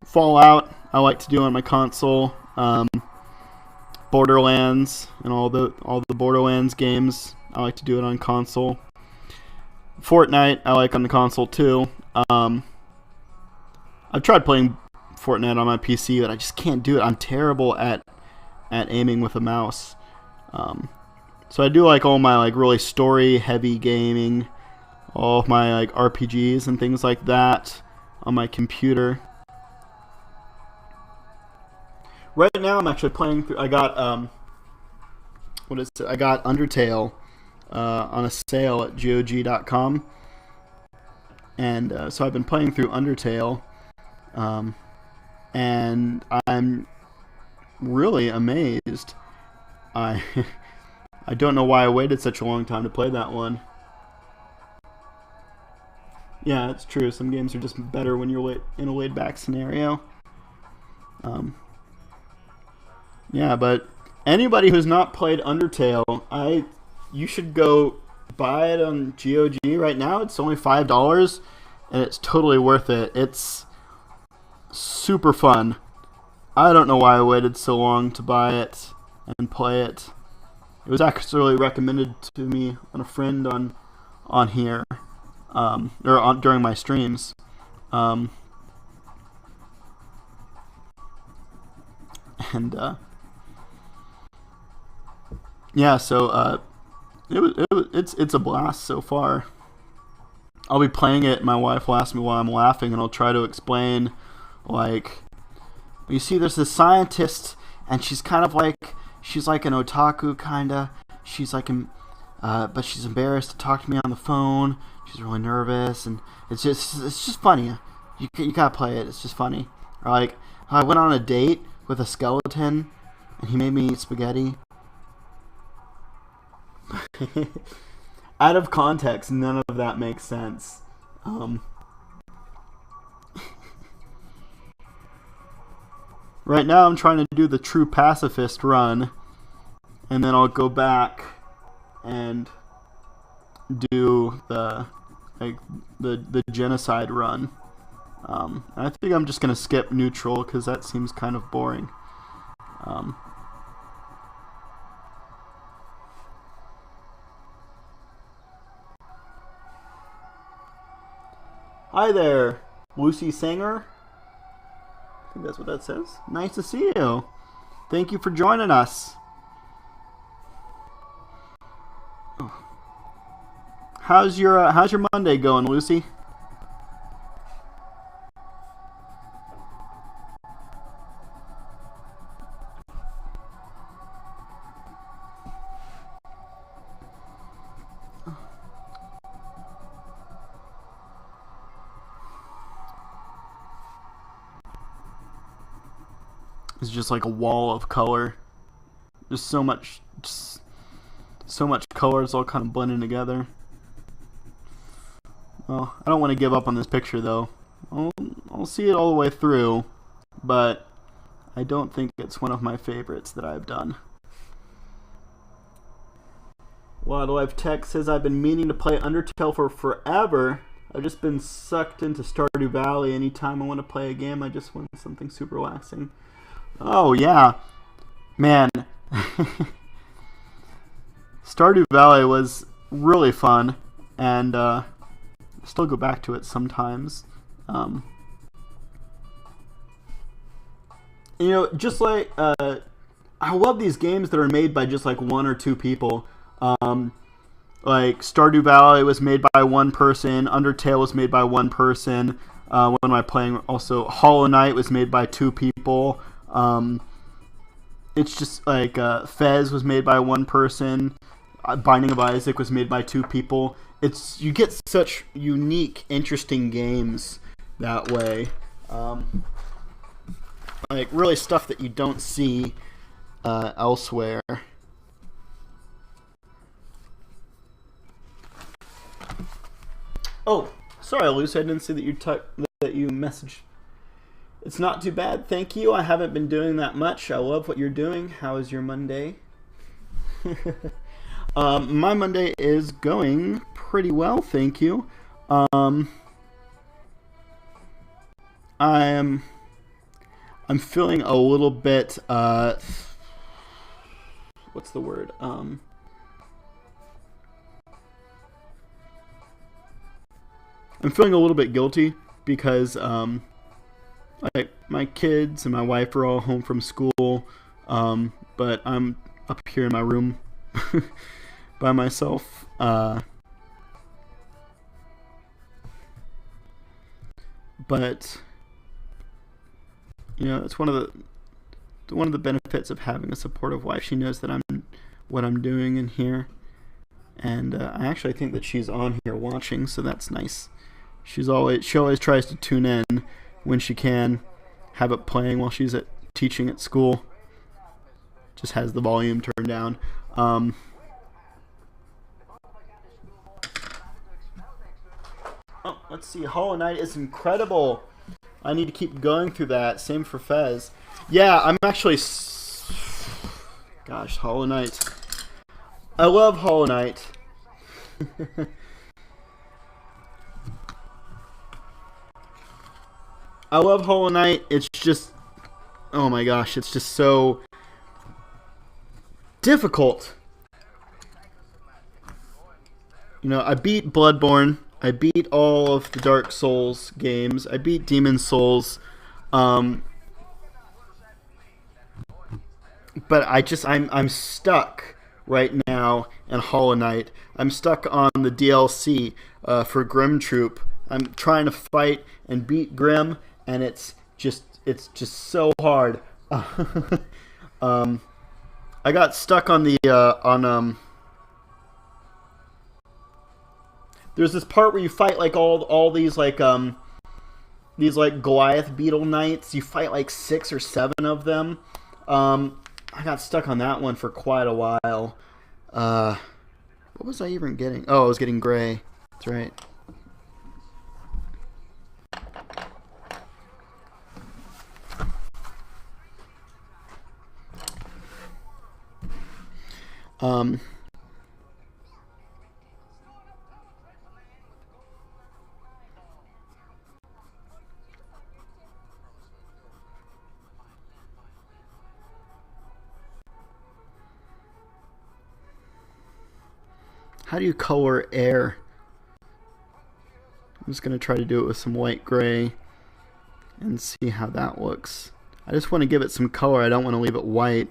Fallout, I like to do on my console. Borderlands and all the Borderlands games, I like to do it on console. Fortnite, I like on the console too. I've tried playing Fortnite on my PC, but I just can't do it. I'm terrible at aiming with a mouse. So I do like all my like really story-heavy gaming, all of my like RPGs and things like that on my computer. Right now, I'm actually playing through. I got I got Undertale on a sale at GOG.com, and so I've been playing through Undertale, and I'm really amazed. I don't know why I waited such a long time to play that one. Yeah, it's true. Some games are just better when you're in a laid-back scenario. Yeah, but anybody who's not played Undertale, you should go buy it on GOG right now. It's only $5, and it's totally worth it. It's super fun. I don't know why I waited so long to buy it and play it. It was actually recommended to me on a friend on here, during my streams. Yeah, so It's a blast so far. I'll be playing it. My wife will ask me why I'm laughing, and I'll try to explain, like, you see, there's this scientist, and she's kind of like, she's like an otaku, kinda. She's like, but she's embarrassed to talk to me on the phone. She's really nervous, and it's just funny. You gotta play it. It's just funny. Or like, I went on a date with a skeleton, and he made me eat spaghetti. Out of context, none of that makes sense. Right now I'm trying to do the true pacifist run, and then I'll go back and do the genocide run. I think I'm just gonna skip neutral because that seems kind of boring. Hi there, Lucy Sanger. I think that's what that says. Nice to see you. Thank you for joining us. Oh. How's your Monday going, Lucy? It's just like a wall of color. There's so much color. It's all kind of blending together. Well, I don't want to give up on this picture though. I'll see it all the way through, but I don't think it's one of my favorites that I've done. Wildlife Tech says, I've been meaning to play Undertale for forever. I've just been sucked into Stardew Valley. Anytime I want to play a game, I just want something super relaxing. Oh, yeah. Man. Stardew Valley was really fun, and I still go back to it sometimes. You know, just like, I love these games that are made by just like one or two people. Like Stardew Valley was made by one person, Undertale was made by one person. When am I playing? Also, Hollow Knight was made by two people. It's just like Fez was made by one person. Binding of Isaac was made by two people. You get such unique, interesting games that way. Like really stuff that you don't see elsewhere. Oh, sorry, Lucy. I didn't see that you messaged. It's not too bad, thank you. I haven't been doing that much. I love what you're doing. How is your Monday? My Monday is going pretty well, thank you. I'm feeling a little bit what's the word? I'm feeling a little bit guilty because like my kids and my wife are all home from school, but I'm up here in my room by myself. But you know, it's one of the benefits of having a supportive wife. She knows that what I'm doing in here, and I actually think that she's on here watching, so that's nice. She always tries to tune in when she can, have it playing while she's teaching at school. Just has the volume turned down. Oh, let's see. Hollow Knight is incredible. I need to keep going through that. Same for Fez. Yeah, I'm actually... Gosh, Hollow Knight. I love Hollow Knight. I love Hollow Knight. It's just... Oh my gosh, it's just so... difficult. You know, I beat Bloodborne. I beat all of the Dark Souls games. I beat Demon's Souls. But I'm stuck right now in Hollow Knight. I'm stuck on the DLC for Grim Troop. I'm trying to fight and beat Grim, and it's just so hard. I got stuck on the there's this part where you fight like all these like Goliath beetle knights. You fight like 6 or 7 of them. I got stuck on that one for quite a while. What was I even getting? Oh, I was getting gray. That's right. How do you color air? I'm just going to try to do it with some white gray and see how that looks. I just want to give it some color. I don't want to leave it white.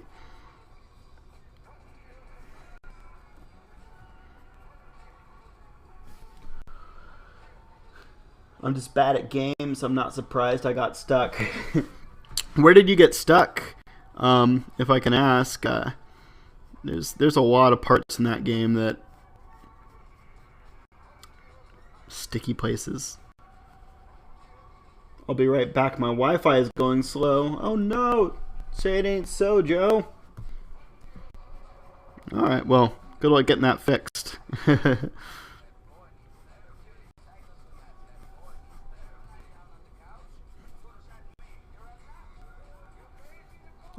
I'm just bad at games. I'm not surprised I got stuck. Where did you get stuck? If I can ask. There's a lot of parts in that game that sticky places. I'll be right back. My Wi-Fi is going slow. Oh no! Say it ain't so, Joe. Alright, well, good luck getting that fixed. I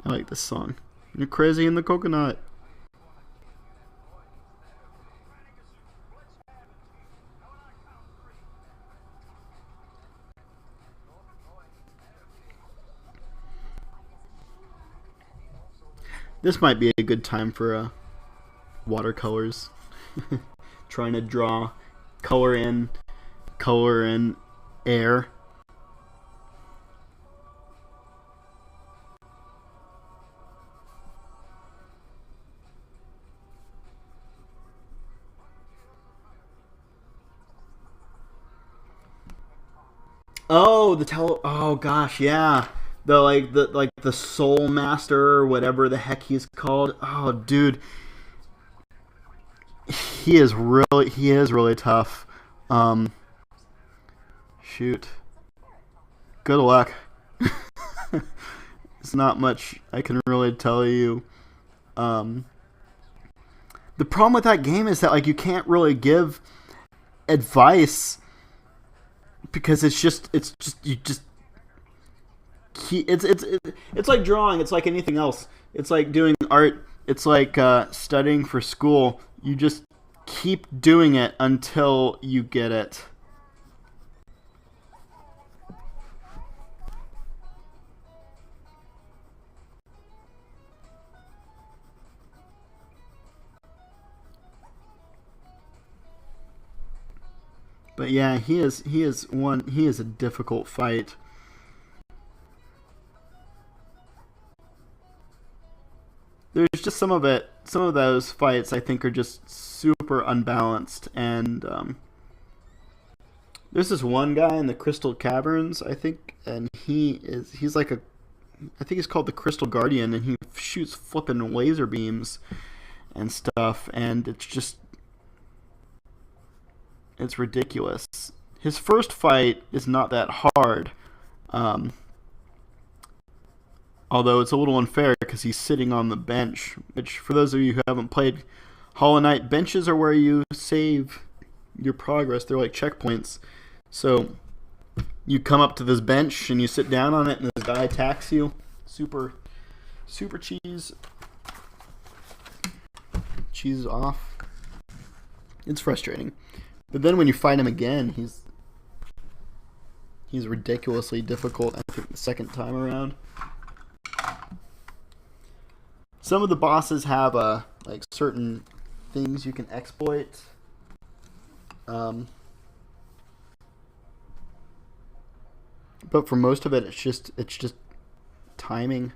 like this song. You're crazy in the coconut. This might be a good time for watercolors. Trying to draw color in air. Oh, oh gosh, yeah. The Soul Master or whatever the heck he's called. Oh, dude. He is really tough. Shoot. Good luck. It's not much I can really tell you. The problem with that game is that like you can't really give advice because it's like drawing. It's like anything else. It's like doing art. It's like studying for school. You just keep doing it until you get it. But yeah, he is a difficult fight. There's just some of those fights I think are just super unbalanced, and there's this one guy in the Crystal Caverns, I think, and he's like I think he's called the Crystal Guardian, and he shoots flipping laser beams and stuff, and it's ridiculous. His first fight is not that hard. Although it's a little unfair because he's sitting on the bench, which for those of you who haven't played Hollow Knight, benches are where you save your progress. They're like checkpoints. So you come up to this bench and you sit down on it and this guy attacks you. Super cheese. Cheese off. It's frustrating. But then when you fight him again, he's ridiculously difficult, I think, the second time around. Some of the bosses have like certain things you can exploit. But for most of it, it's just timing.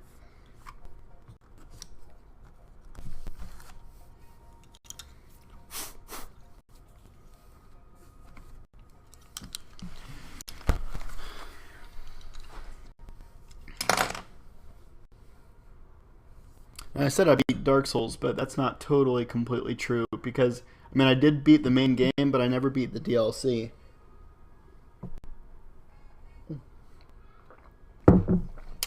I said I beat Dark Souls, but that's not totally completely true because I mean I did beat the main game, but I never beat the DLC.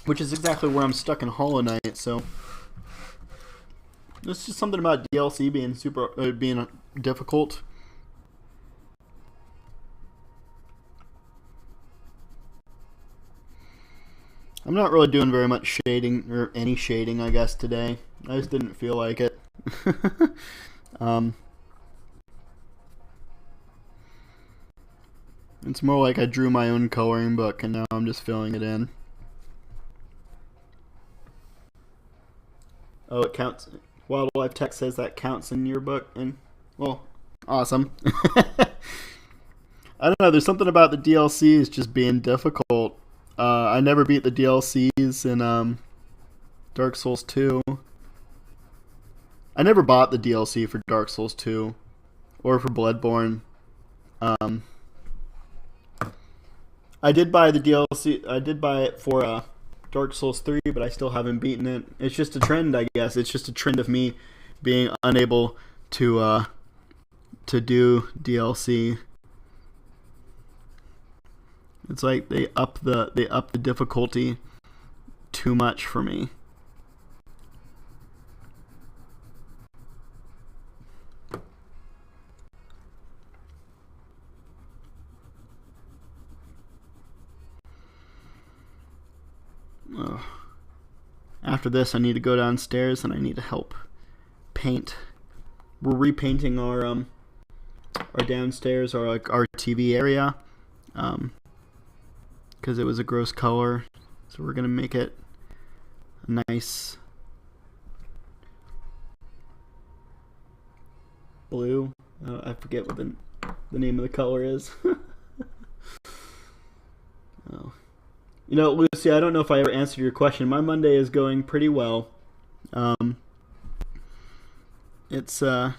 Which is exactly where I'm stuck in Hollow Knight, so it's just something about DLC being difficult. I'm not really doing very much shading, or any shading, I guess, today. I just didn't feel like it. It's more like I drew my own coloring book, and now I'm just filling it in. Oh, it counts. Wildlife Tech says that counts in your book, and, well, awesome. I don't know, there's something about the DLCs just being difficult. I never beat the DLCs in Dark Souls 2. I never bought the DLC for Dark Souls 2 or for Bloodborne. I did buy the DLC. I did buy it for Dark Souls 3, but I still haven't beaten it. It's just a trend, I guess. It's just a trend of me being unable to do DLC. It's like they up the difficulty too much for me. After this, I need to go downstairs and I need to help paint. We're repainting our downstairs, or like our TV area. Because it was a gross color, so we're gonna make it a nice blue. I forget what the name of the color is. Oh. You know, Lucy, I don't know if I ever answered your question. My Monday is going pretty well. It's I've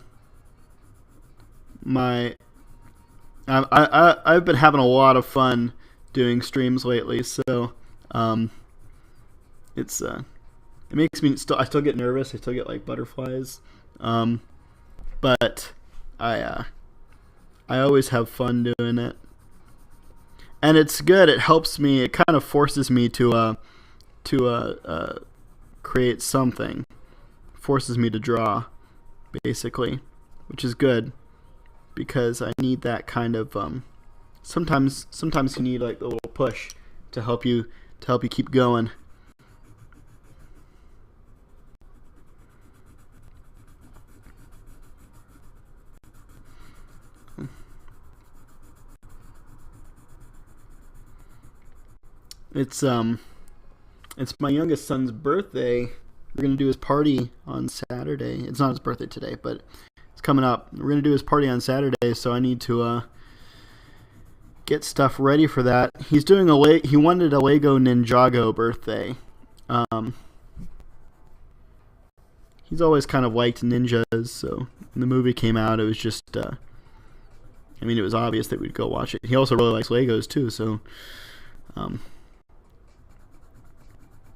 been having a lot of fun doing streams lately, so it makes me I still get nervous. I still get like butterflies, but I always have fun doing it, and it's good. It helps me. It kind of forces me to create something, forces me to draw, basically, which is good because I need that kind of sometimes you need like the little push to help you keep going. It's my youngest son's birthday. We're gonna do his party on Saturday. It's not his birthday today, but it's coming up. We're gonna do his party on Saturday, so I need to get stuff ready for that. He's doing he wanted a Lego Ninjago birthday. He's always kind of liked ninjas, so when the movie came out, it was just it was obvious that we'd go watch it. He also really likes Legos too, so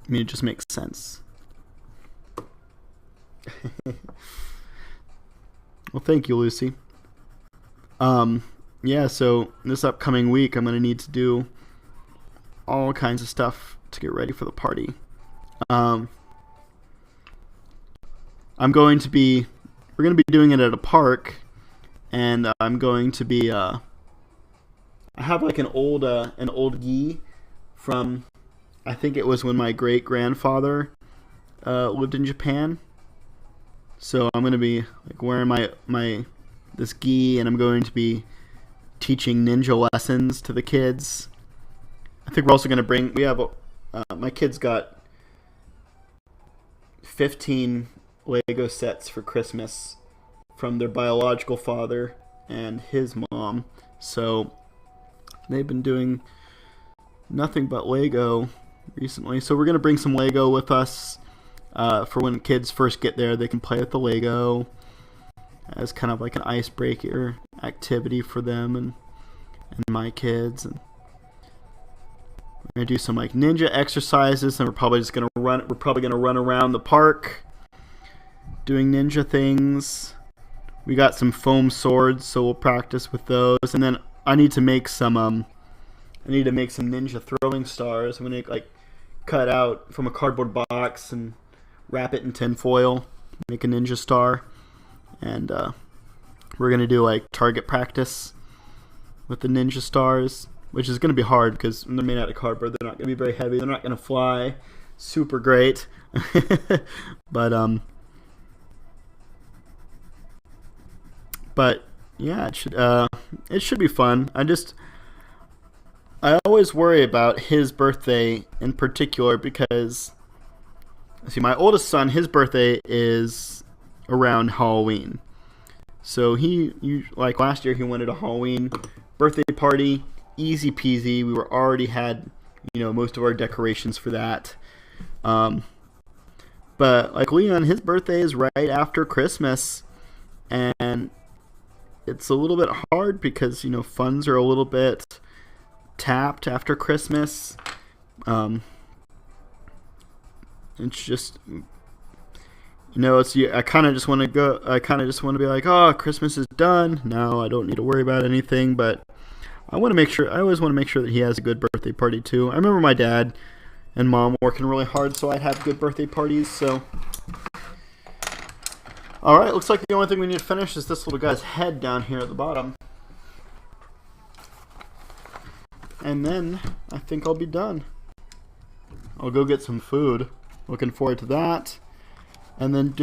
it just makes sense. Well, thank you, Lucy. Yeah, so this upcoming week I'm going to need to do all kinds of stuff to get ready for the party. We're going to be doing it at a park, and I'm going to be I have like an old gi from, I think it was when my great grandfather lived in Japan. So I'm going to be like wearing this gi, and I'm going to be teaching ninja lessons to the kids. I think we're also going to my kids got 15 Lego sets for Christmas from their biological father and his mom. So they've been doing nothing but Lego recently. So we're going to bring some Lego with us for when kids first get there. They can play with the Lego as kind of like an icebreaker activity for them and my kids. And we're gonna do some like ninja exercises, and we're probably gonna run around the park doing ninja things. We got some foam swords, so we'll practice with those. And then I need to make some ninja throwing stars. I'm gonna like cut out from a cardboard box and wrap it in tin foil, make a ninja star, and we're gonna do like target practice with the ninja stars, which is gonna be hard because they're made out of cardboard. They're not gonna be very heavy. They're not gonna fly super great, but yeah, it should be fun. I always worry about his birthday in particular because, see, my oldest son, his birthday is around Halloween. So like last year, he wanted a Halloween birthday party, easy peasy. We already had, most of our decorations for that. But like Leon, his birthday is right after Christmas, and it's a little bit hard because, funds are a little bit tapped after Christmas. It's just, I kind of just want to go. I kind of just want to be like, oh, Christmas is done now. I don't need to worry about anything. But I want to make sure. I always want to make sure that he has a good birthday party too. I remember my dad and mom working really hard so I'd have good birthday parties. So, all right. Looks like the only thing we need to finish is this little guy's head down here at the bottom. And then I think I'll be done. I'll go get some food. Looking forward to that. And then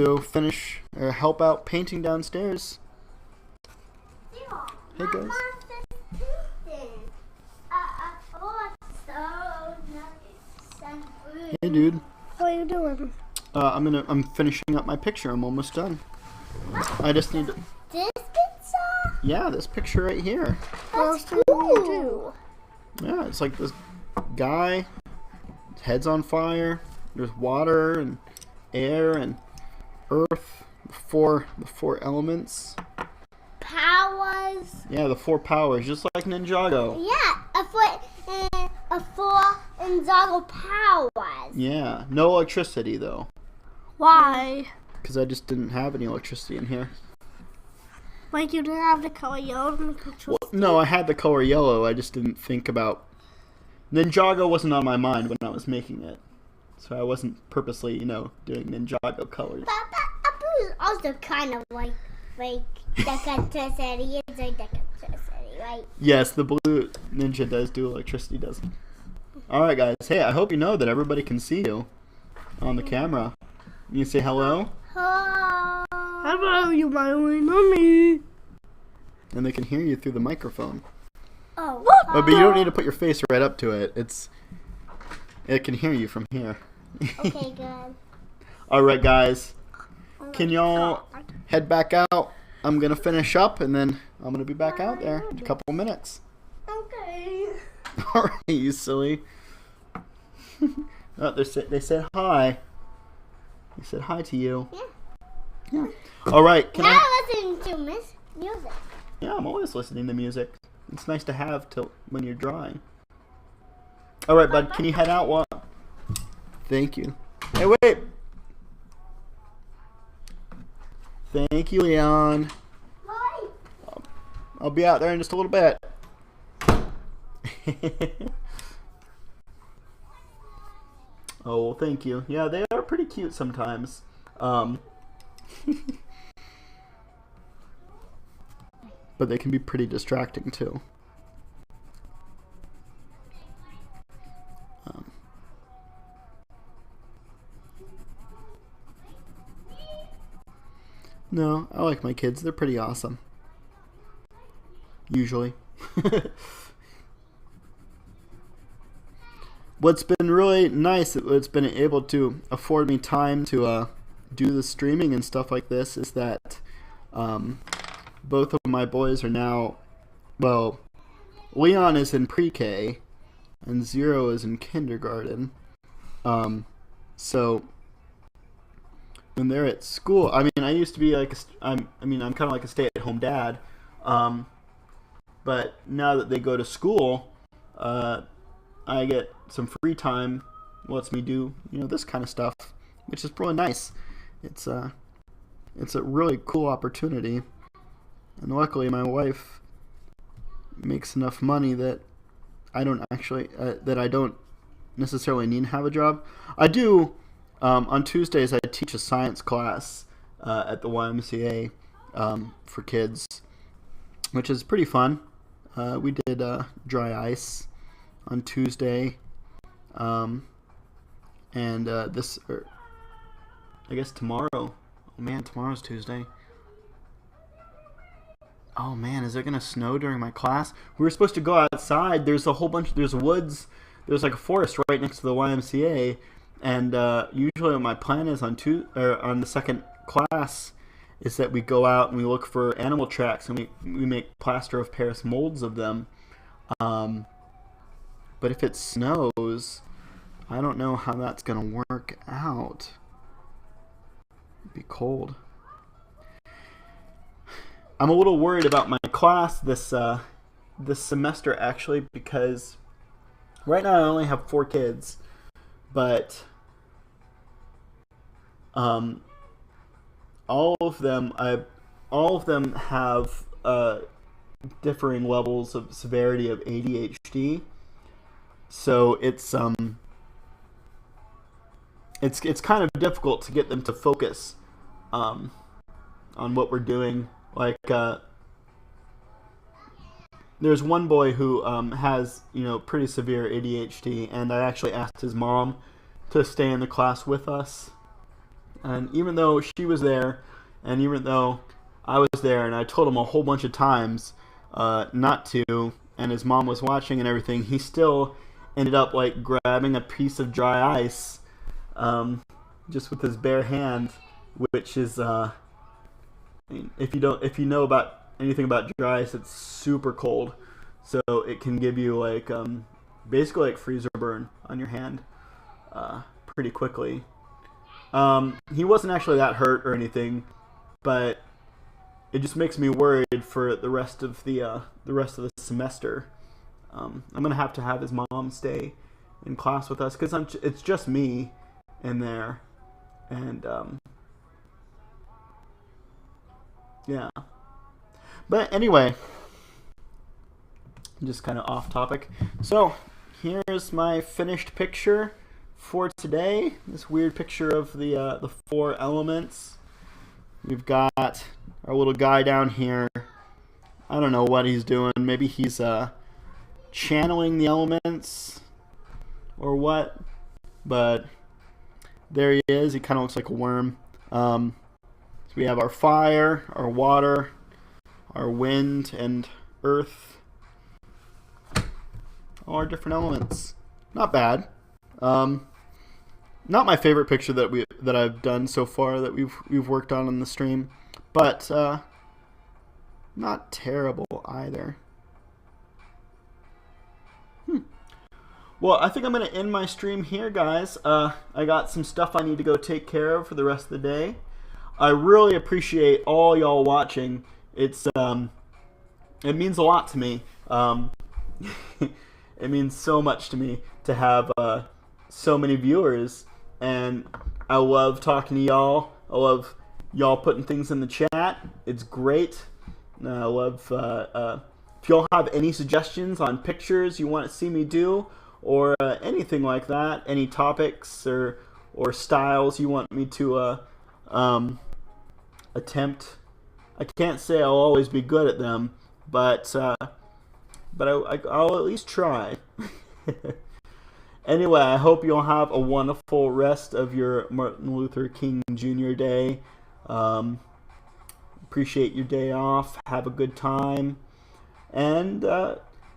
help out painting downstairs. Hey guys. Hey dude. What are you doing? I'm finishing up my picture. I'm almost done. I just need to. This pizza? Yeah, this picture right here. That's cool. Yeah, it's like this guy, his head's on fire. There's water and air and earth, the four elements. Powers. Yeah, the 4 powers, just like Ninjago. Yeah, a four Ninjago powers. Yeah, no electricity though. Why? Because I just didn't have any electricity in here. Like you didn't have the color yellow? Well, no, I had the color yellow. I just didn't think about... Ninjago wasn't on my mind when I was making it. So I wasn't purposely, doing Ninjago colors. But blue is also kind of like electricity. It's like electricity, right? Yes, the blue ninja does do electricity, doesn't it? Alright guys, hey, I hope you know that everybody can see you on the camera. You say hello? Hello, you my only mommy. And they can hear you through the microphone. Oh, But you don't need to put your face right up to it. It can hear you from here. okay, good. Alright guys, can y'all head back out? I'm going to finish up and then I'm going to be back out there in a couple of minutes. Okay. Alright, you silly. Oh, they said hi. They said hi to you. Yeah. Alright, can I listen to music. Yeah, I'm always listening to music. It's nice to have when you're drawing. Alright, bud, can you head out? What? Thank you. Hey, wait! Thank you, Leon. Why? I'll be out there in just a little bit. Oh, well, thank you. Yeah, they are pretty cute sometimes. But they can be pretty distracting, too. No, I like my kids. They're pretty awesome. Usually. What's been really nice, it's been able to afford me time to do the streaming and stuff like this, is that both of my boys are now, well, Leon is in pre-K and Zero is in kindergarten. So when they're at school, I mean, I used to be like, I'm kind of like a stay-at-home dad. But now that they go to school, I get some free time, lets me do, this kind of stuff, which is really nice. It's it's a really cool opportunity. And luckily, my wife makes enough money that I don't necessarily need to have a job. I do. On Tuesdays, I teach a science class at the YMCA for kids, which is pretty fun. We did dry ice on Tuesday, and I guess tomorrow. Oh man, tomorrow's Tuesday. Oh man, is it gonna snow during my class? We were supposed to go outside. There's woods. There's like a forest right next to the YMCA, and usually what my plan is on the second class is that we go out and we look for animal tracks and we make plaster of Paris molds of them. But if it snows, I don't know how that's gonna work out. It'd be cold. I'm a little worried about my class this semester actually, because right now I only have 4 kids, but all of them have differing levels of severity of ADHD. So it's kind of difficult to get them to focus on what we're doing. Like there's one boy who has pretty severe ADHD, and I actually asked his mom to stay in the class with us. And even though she was there, and even though I was there, and I told him a whole bunch of times not to, and his mom was watching and everything, he still ended up like grabbing a piece of dry ice just with his bare hand, which is if you know about anything about dry ice, it's super cold, so it can give you like basically like freezer burn on your hand pretty quickly. He wasn't actually that hurt or anything, but it just makes me worried for the rest of the semester. I'm gonna have to have his mom stay in class with us because it's just me in there, and yeah. But anyway, just kind of off topic. So here's my finished picture for today. This weird picture of the 4 elements. We've got our little guy down here. I don't know what he's doing. Maybe he's channeling the elements or what. But there he is. He kind of looks like a worm. So we have our fire, our water, our wind, and earth. All our different elements. Not bad. Not my favorite picture that I've done so far that we've worked on the stream, but not terrible either. Well, I think I'm going to end my stream here, guys. I got some stuff I need to go take care of for the rest of the day. I really appreciate all y'all watching. It means a lot to me. It means so much to me to have so many viewers, and I love talking to y'all. I love y'all putting things in the chat. It's great. I love if y'all have any suggestions on pictures you want to see me do, or anything like that, any topics or styles you want me to attempt. I can't say I'll always be good at them, but I'll at least try. Anyway, I hope you'll have a wonderful rest of your Martin Luther King Jr. Day. Appreciate your day off. Have a good time. And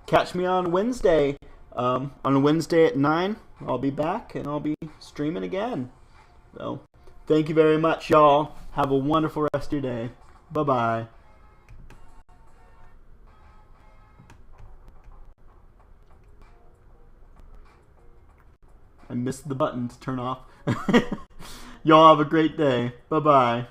catch me on Wednesday. On Wednesday at 9, I'll be back and I'll be streaming again. So, thank you very much, y'all. Have a wonderful rest of your day. Bye-bye. I missed the button to turn off. Y'all have a great day. Bye-bye.